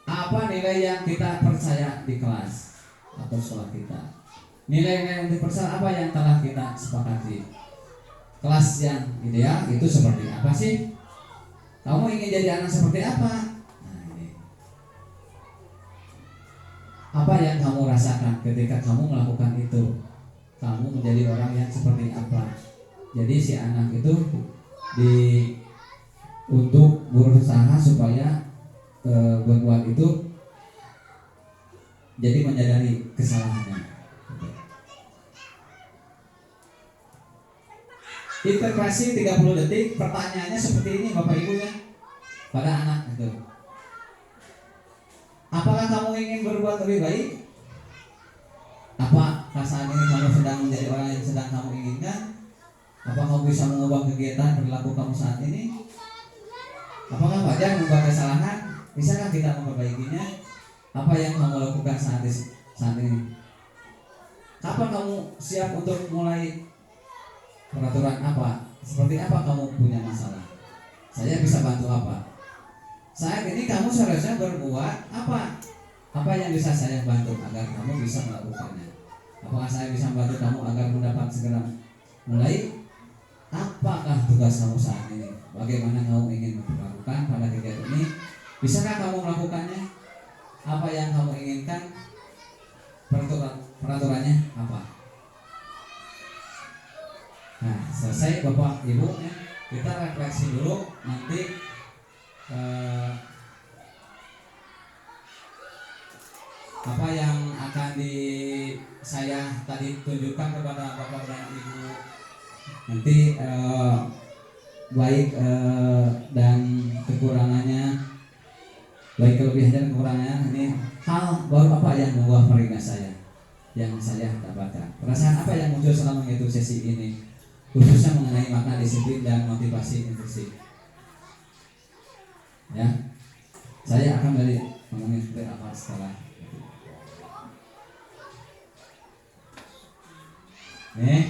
apa nilai yang kita percaya di kelas atau sekolah kita? Nilai-nilai yang dipercaya apa yang telah kita sepakati? Kelas yang ideal itu seperti apa sih? Kamu ingin jadi anak seperti apa? Nah, ini. Apa yang kamu rasakan ketika kamu melakukan itu? Kamu menjadi orang yang seperti apa? Jadi si anak itu untuk berusaha supaya berbuat itu jadi menyadari kesalahannya. Interpretasi 30 detik. Pertanyaannya seperti ini Bapak Ibu ya, pada anak itu. Apakah kamu ingin berbuat lebih baik? Apakah saat ini kamu sedang menjadi orang yang sedang kamu inginkan? Apa kamu bisa mengubah kegiatan perilaku kamu saat ini? Apakah wajar mengubah kesalahan? Bisakah kita memperbaikinya? Apa yang kamu lakukan saat ini? Kapan kamu siap untuk mulai peraturan apa? Seperti apa kamu punya masalah? Saya bisa bantu apa? Saat ini kamu seharusnya berbuat apa? Apa yang bisa saya bantu agar kamu bisa melakukannya? Apakah saya bisa membantu kamu agar mendapat segera mulai? Apakah tugas kamu saat ini? Bagaimana kamu ingin melakukan pada kegiatan ini? Bisakah kamu melakukannya? Apa yang kamu inginkan? Peraturannya apa? Nah, selesai Bapak Ibu ya. Kita refleksi dulu. Nanti apa yang akan saya tadi tunjukkan kepada Bapak dan Ibu nanti baik dan kekurangannya, baik kelebihan dan kekurangannya, ini hal baru apa yang membuat peringat saya yang saya dapatkan. Perasaan apa yang muncul selama mengikuti sesi ini, khususnya mengenai makna disiplin dan motivasi intrinsik. Ya, saya akan ngomongin seperti apa setelah.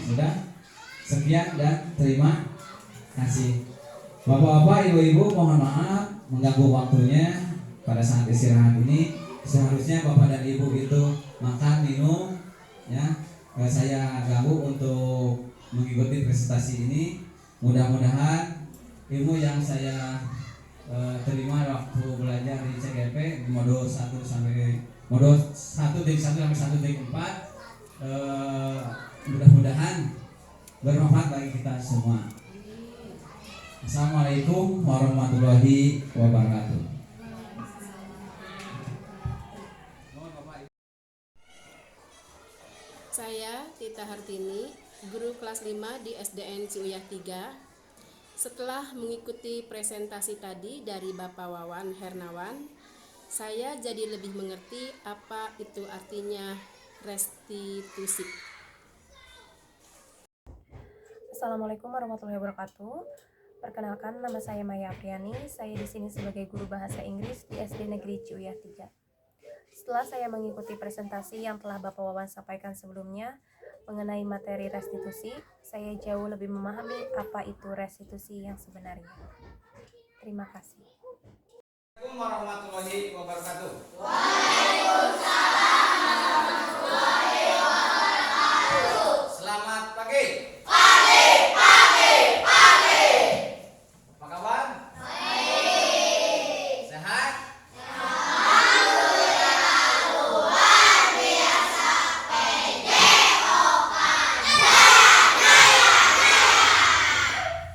Sudah. Sekian dan terima kasih. Bapak-bapak, ibu-ibu, mohon maaf mengganggu waktunya pada saat istirahat ini. Seharusnya bapak dan ibu itu makan, minum, ya. Saya ganggu untuk mengikuti presentasi ini. Mudah-mudahan ilmu yang saya terima waktu belajar di CGP di modul 1 sampai modul 1.1 sampai 1.4 mudah-mudahan bermanfaat bagi kita semua. Assalamualaikum warahmatullahi wabarakatuh. Saya Tita Hartini, guru kelas 5 di SDN Ciuyah 3. Setelah mengikuti presentasi tadi dari Bapak Wawan Hernawan, saya jadi lebih mengerti apa itu artinya restitusi. Assalamualaikum warahmatullahi wabarakatuh. Perkenalkan, nama saya Maya Apriani. Saya di sini sebagai guru bahasa Inggris di SD Negeri Ciuyah 3. Setelah saya mengikuti presentasi yang telah Bapak Wawan sampaikan sebelumnya mengenai materi restitusi, saya jauh lebih memahami apa itu restitusi yang sebenarnya. Terima kasih. Assalamualaikum warahmatullahi wabarakatuh. Selamat pagi. Apa kabar? Sehat?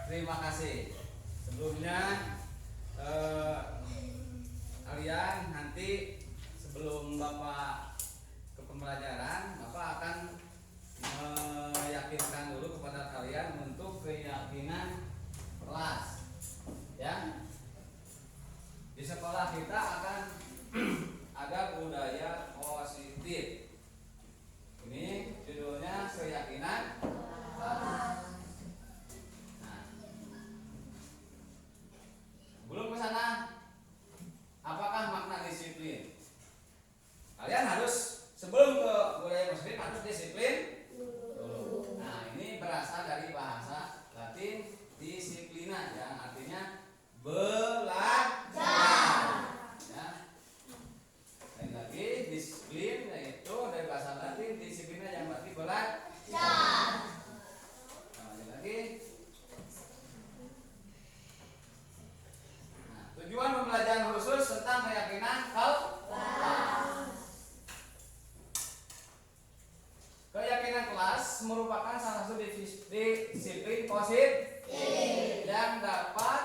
Terima kasih. Sebelumnya kalian nanti sebelum Bapak ke pembelajaran, Bapak akan meyakinkan dulu kepada kalian untuk keyakinan kelas. Ya. Di sekolah kita akan ada budaya positif. Ini judulnya keyakinan kelas. Nah, belum ke sana, apakah makna disiplin? Kalian harus sebelum ke budaya positif harus disiplin dulu. Nah, ini berasal dari bahasa Latin disiplina yang artinya belajar. Ya. Lain lagi disiplin yaitu dari bahasa Latin disiplina yang berarti belajar. Nah, lanjut lagi. Nah, tujuan pembelajaran khusus tentang keyakinan kelas. Keyakinan kelas merupakan salah satu disiplin positif yang dapat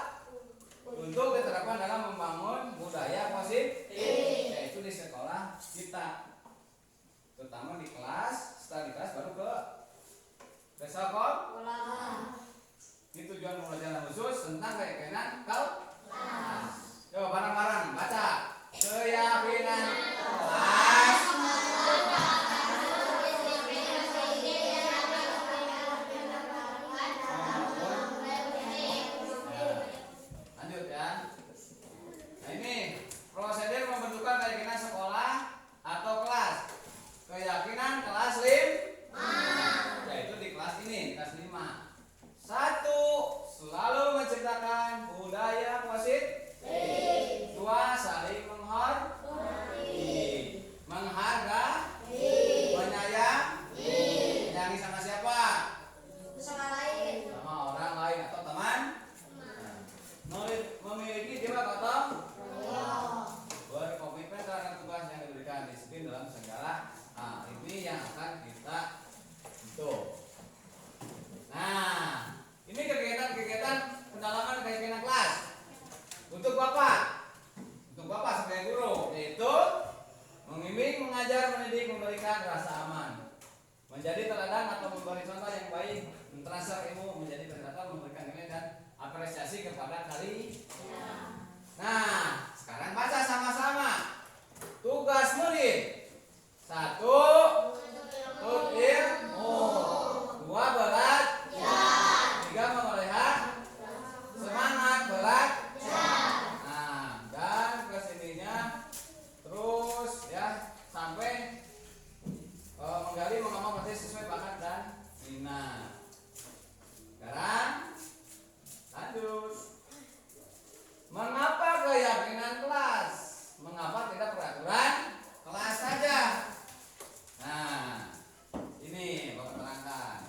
untuk diterapkan dalam membangun budaya positif, yaitu di sekolah kita, terutama di kelas. Setelah di kelas baru ke sekolah. Ini tujuan pembelajaran khusus tentang keyakinan kelas. Coba bareng-bareng baca keyakinan kelas. Lanjut ya. Nah, ini prosedur pembentukan keyakinan sekolah atau kelas. Keyakinan kelas 5, yaitu di kelas ini, kelas 5. 1. Selalu menciptakan budaya positif. 2. Saling menghormati, menghargai, menyayangi. Menyayangi sama siapa? Sama orang lain atau teman. Memiliki jiwa gotong berkomitmen terhadap tugas yang diberikan, disiplin dalam segala hal. Ini yang akan kita bentuk. Nah, ini kegiatan pendalaman keyakinan kelas untuk Bapak sebagai guru, yaitu membimbing, mengajar, mendidik, memberikan rasa aman, menjadi teladan atau memberi contoh yang baik, mentransfer ilmu menjadi predator, memberikan nilai dan apresiasi kepada kalian. Nah, sekarang baca sama-sama. Tugas murid. 1. Tuntut ilmu. 2. Belajar. 3. Memelihara semangat belajar. Nah, dan kesininya terus ya sampai menggali mengemban potensi sesuai bakat dan minat. Sekarang lanjut. Mengapa keyakinan kelas? Mengapa tidak peraturan kelas saja? Nah, ini Bapak terangkan.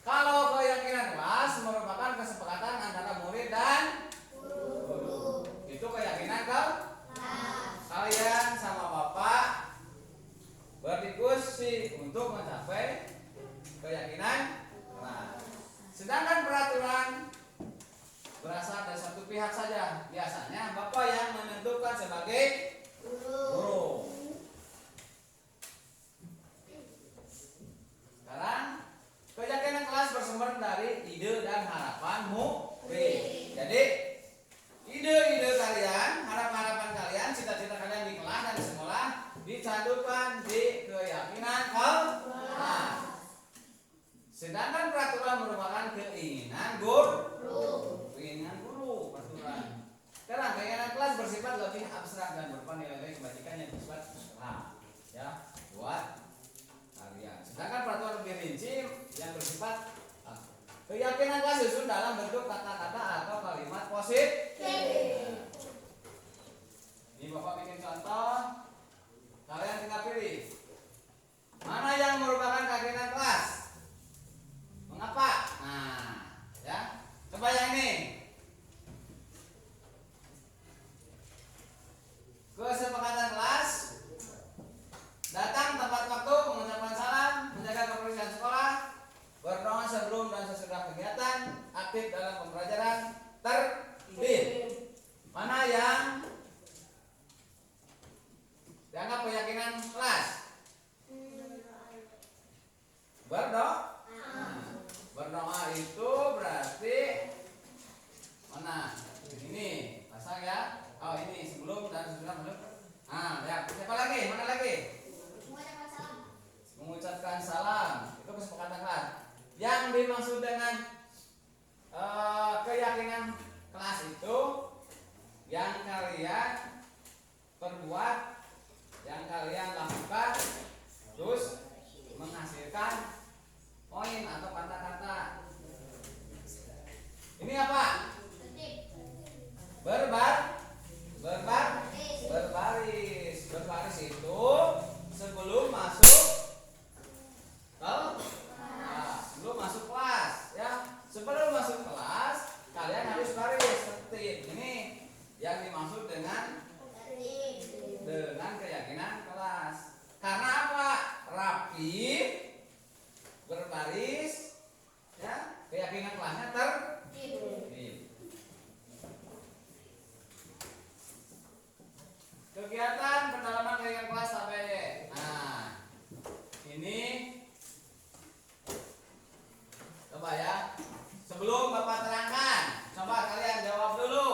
Kalau keyakinan kelas merupakan kesepakatan antara murid dan guru. Itu keyakinan kelas. Kalian sama Bapak berdiskusi untuk mencapai keyakinan kelas. Sedangkan peraturan positif. Ini Bapak bikin contoh. Kalian tinggal pilih mana yang merupakan keyakinan kelas. Mengapa? Nah, ya. Coba yang ini. Kesepakatan kelas. Datang tepat waktu, mengucapkan salam, menjaga kebersihan sekolah, berdoa sebelum dan sesudah kegiatan, aktif dalam pembelajaran, tertib. Mana yang dianggap keyakinan kelas? Berdoa itu berarti mana? Ini pasang ya. Oh ini sebelum dan sesudah masuk. Ya. Siapa lagi? Mana lagi? Mengucapkan salam. Itu kesepakatan kelas. Yang dimaksud dengan keyakinan kelas itu yang kalian perbuat, yang kalian lakukan, terus menghasilkan poin atau kata-kata. Ini apa? Berbaris. Berbaris itu sebelum masuk sebelum masuk kelas, ya. Sebelum masuk kelas kalian harus baris tertib. Ini yang dimaksud dengan keyakinan kelas. Karena apa? Rapi, berbaris, ya. Keyakinan kelasnya tertib. Kegiatan pendalaman keyakinan kelas sampai. Nah, ini coba ya. Sebelum Bapak terangkan, coba kalian jawab dulu.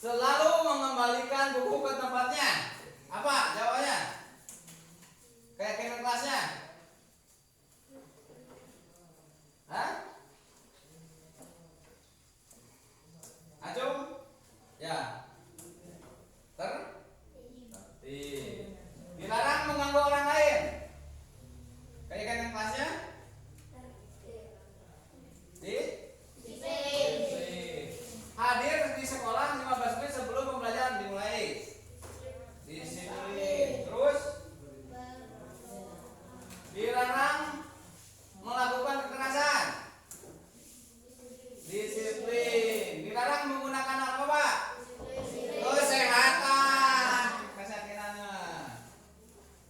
Selalu mengembalikan buku ke tempatnya. Apa jawabannya? Keyakinan kelasnya? Hah? Acung? Ya. Tertib. Dilarang mengganggu orang lain. Keyakinan kelasnya? Hadir di sekolah 15 menit sebelum pembelajaran dimulai. Disiplin. Terus dilarang melakukan kekerasan. Disiplin. Dilarang menggunakan narkoba. Kesehatan. Kesakinannya.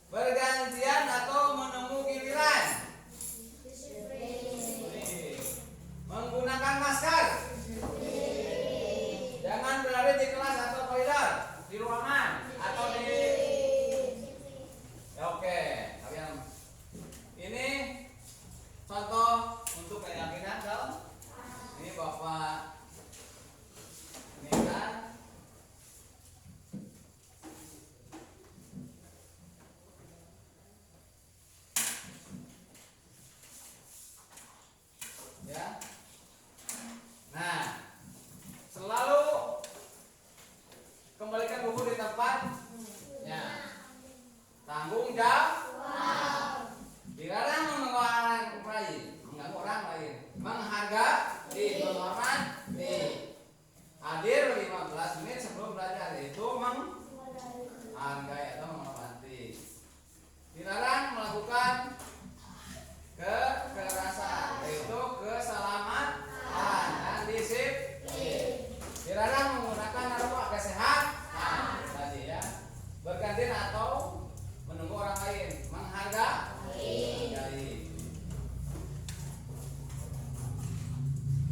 Bergantian atau menunggu giliran. Menggunakan masker. Jangan berada di kelas atau koridor, di ruangan atau di. Ya, oke, kalian. Ini contoh untuk keyakinan dong. Ini Bapak. Ini kan. Ya. Nah, selalu kembalikan buku di tempatnya. Tanggung jawab. Dilarang mengganggu orang lain. Menghargai, menghormati. Hadir 15 menit sebelum belajar, itu menghargai atau menghormati. Dilarang melakukan kekerasan, yaitu keselamatan dan disiplin. Dilarang menggunakan narkoba. Kesehatan tadi ya. Bergantian atau menunggu orang lain. Menghargai.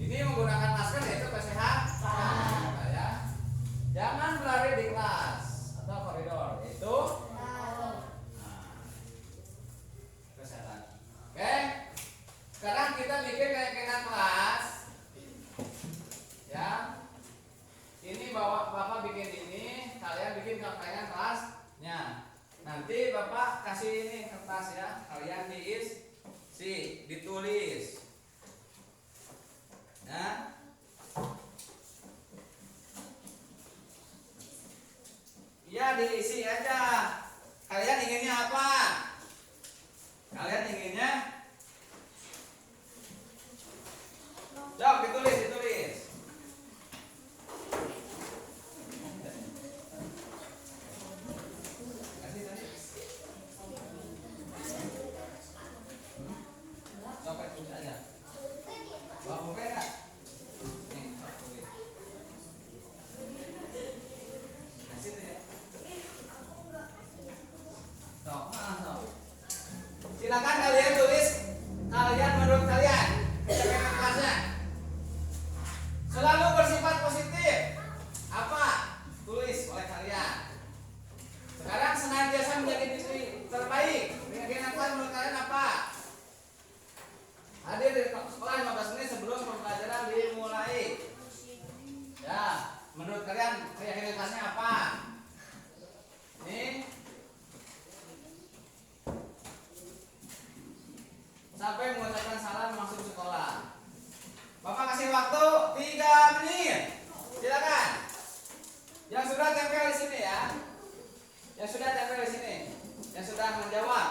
Ini menggunakan masker, yaitu kesehatan ya. Jangan berlari di kelas atau koridor, itu kesehatan. Oke. Sekarang kita bikin keyakinan kelas. Ya. Ini Bapak bikin ini, kalian bikin keyakinan kelasnya. Nanti Bapak kasih ini kertas ya, kalian ditulis. Ya. Ya diisi aja. Kalian inginnya apa? Kalian inginnya? Jawab, ditulis. Selalu bersifat positif. Apa? Tulis oleh kalian. Sekarang senantiasa menjadi diri terbaik. Keyakinan kalian menurut kalian apa? Hadir di sekolah 15 menit sebelum pembelajaran dimulai. Ya, menurut kalian keyakinan kalian apa? Nih. Sampai mengucapkan salam masuk sekolah. Bapak kasih waktu 3 menit. Silakan. Yang sudah tempel di sini ya. Yang sudah tempel di sini. Yang sudah menjawab.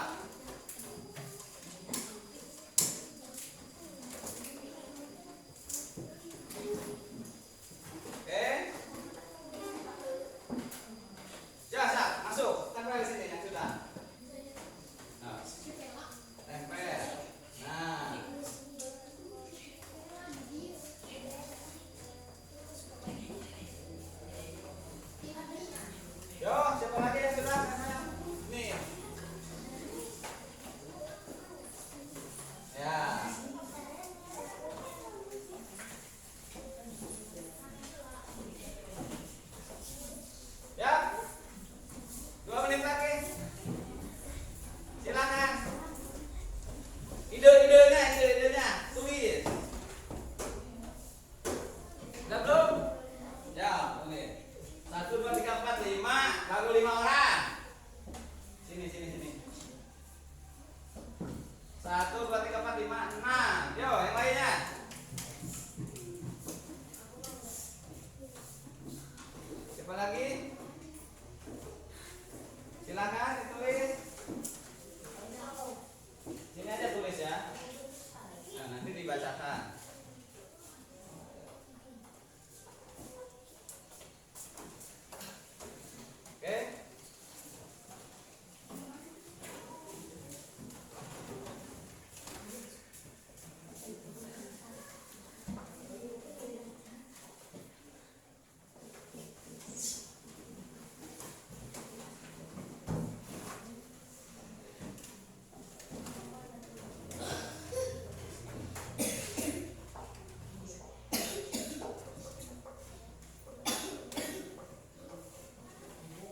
Oke. Ya, masuk. Tempel di sini yang sudah. Nah, tempel. Nah. Yo, siapa lagi yang sudah? Nih. Ya. Ya. 2 menit lagi. Silakan. Ide-idenya, tulis. Udah belum? Ya, boleh. 1, 2, 3, 4, 5, baru 5 orang. Sini. 1, 2, 3, 4, 5, 6. Yo, yang lainnya. Siapa lagi? Silakan ditulis. Sini aja tulis ya. Nah, nanti dibacakan. Oke.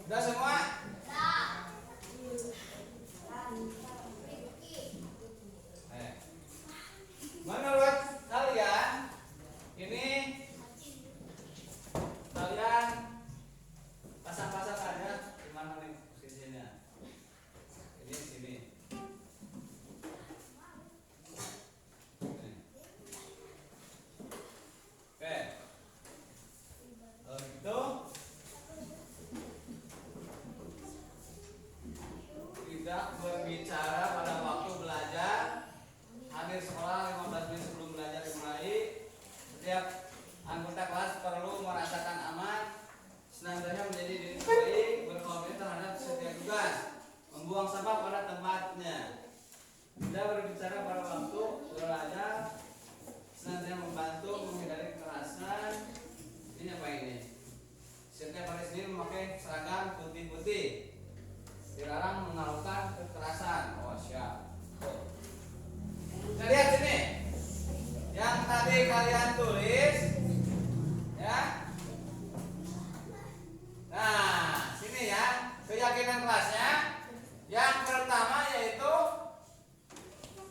Udah semua? Menurut kalian ini kalian pasang-pasang aja di mana nih posisinya? Ini sini. Oke. Kalau gitu tidak berbicara pada waktu belajar, hadir sekolah 15 menit sebelum belajar dimulai. Setiap anggota kelas perlu merasakan aman, senantiasa menjadi diri terbaik, berkomitmen terhadap setiap tugas, membuang sampah pada tempatnya. Tidak berbicara pada waktu belajar, senantiasa membantu menghindari kekerasan. Ini apa ini? Setiap hari Senin memakai seragam putih-putih. Dilarang melakukan kekerasan. Oh, siap. Kita lihat sini. Yang tadi kalian tulis, ya. Nah, sini ya. Keyakinan kelasnya. Yang pertama yaitu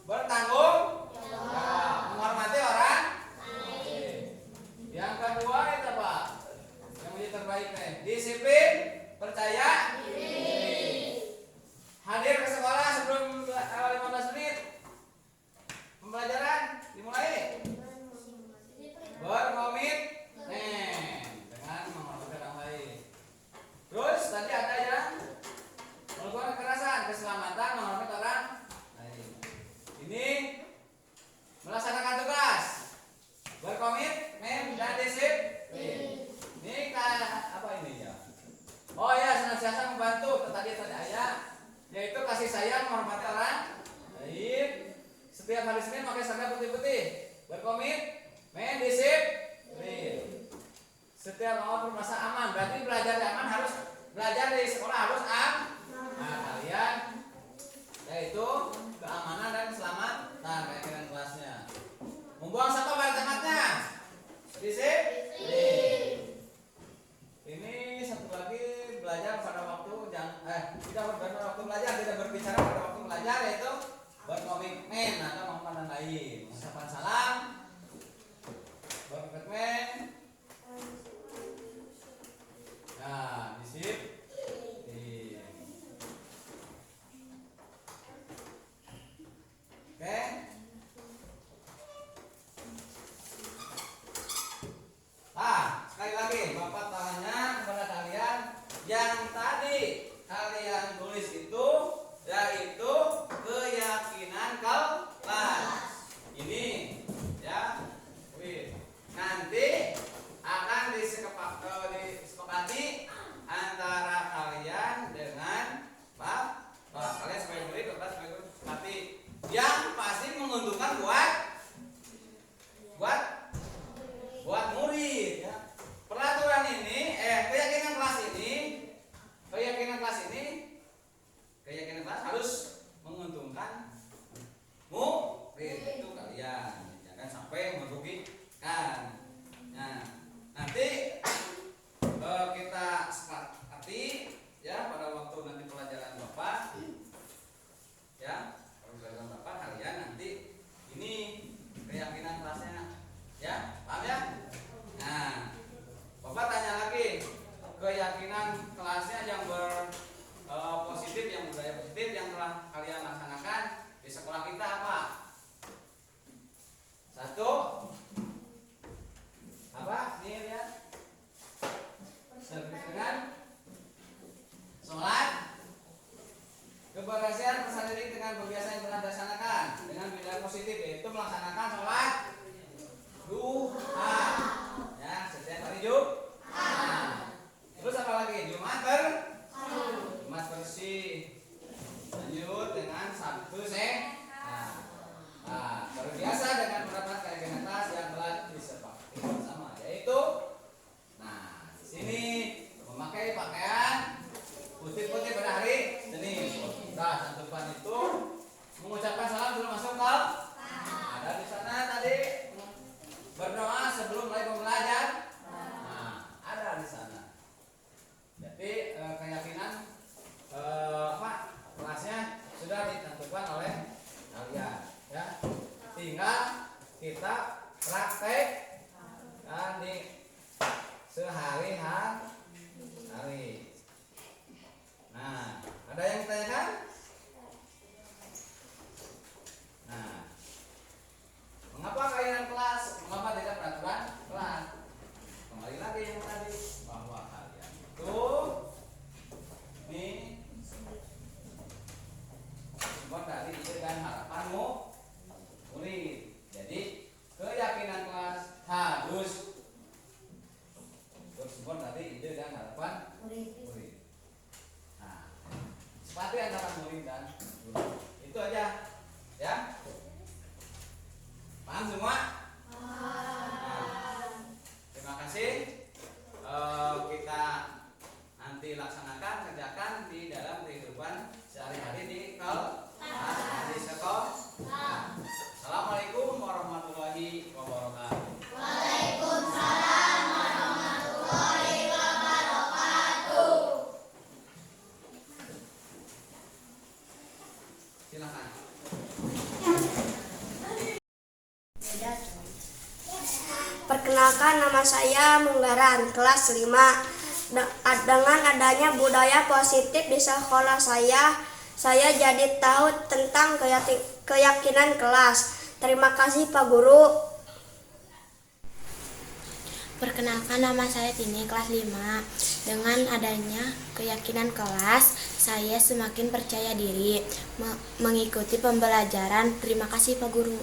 bertanggung jawab, menghormati orang. Yang kedua itu apa? Yang menjadi terbaik nih. Disiplin, percaya diri. Hadir ke sekolah sebelum 15 menit pembelajaran dimulai. Berkomitmen dengan menghormati orang lain. Terus tadi ada yang melakukan kekerasan, keselamatan, menghormati orang lain. Ini melaksanakan tugas, berkomitmen dan disiplin. Ini apa ini ya? Oh ya, senantiasa membantu. Tadi ayat, yaitu kasih sayang, menghormati orang lain. Setiap hari Senin pakai seragam putih-putih, berkomitmen, disiplin. Setiap awal merasa aman, berarti belajar aman harus belajar di sekolah harus aman. Nah, kalian yaitu keamanan dan keselamatan keyakinan kelasnya. Membuang sampah pada tempatnya. Disiplin. lagi, Bapak tanya kepada kalian yang tadi kalian tulis itu yaitu keyakinan kelas. Ini ya. Wih. Nanti akan disepakati antara kalian dengan kalian sebagai murid, Bapak sebagai murid sepakati yang pasti menguntungkan buat murid ya. Peraturan ini keyakinan kelas harus menguntungkan murid itu kalian, jangan sampai merugikan. Nah, nanti kita sepakati ya pada waktu nanti pelajaran Bapak ya, pelajaran Bapak kalian nanti ini keyakinan kelasnya ya, paham ya? Nah, Bapak tanya lagi, keyakinan kelasnya yang positif, yang budaya positif yang telah kalian laksanakan di sekolah kita apa? Satu, apa? Nih lihat, dengan sholat, keberhasilan peserta didik dengan kebiasaan yang telah dilaksanakan dengan budaya positif, yaitu melaksanakan sholat duha ya setiap hari Jumat. Terus apa lagi? Jumat bersih. Lanjut dengan Sabtu sehat. Nah, terbiasa dengan mendapat keyakinan kelas yang telah disepakati bersama, yaitu di sini memakai pakaian putih-putih pada hari Senin. Nah, cantuman itu mengucapkan salam sebelum masuk ke ada di sana tadi. Berdoa sebelum mulai pembelajaran. Ada di sana. Jadi keyakinan kelasnya sudah ditentukan oleh kalian ya. Tinggal kita praktek dan di sehari-hari. Nah, ada yang ditanyakan? Nah, mengapa keyakinan kelas? Mengapa tidak peraturan kelas? Kembali lagi yang tadi bahwa kalian itu nih sumber dari ide dan harapanmu murid. Jadi keyakinan kelas harus bersumber dari ide dan harapan murid. Nah, sepati antara murid dan guru. Itu aja ya. Paham semua? Terima kasih. Kita nanti laksanakan, kerjakan di dalam kehidupan sehari-hari di sekolah. Assalamualaikum warahmatullahi wabarakatuh. Waalaikumsalam warahmatullahi wabarakatuh. Silakan. Perkenalkan, nama saya Munggaran, kelas 5. Dengan adanya budaya positif di sekolah saya jadi tahu tentang keyakinan kelas. Terima kasih Pak Guru. Perkenalkan, nama saya Tini, kelas 5. Dengan adanya keyakinan kelas, saya semakin percaya diri mengikuti pembelajaran. Terima kasih Pak Guru.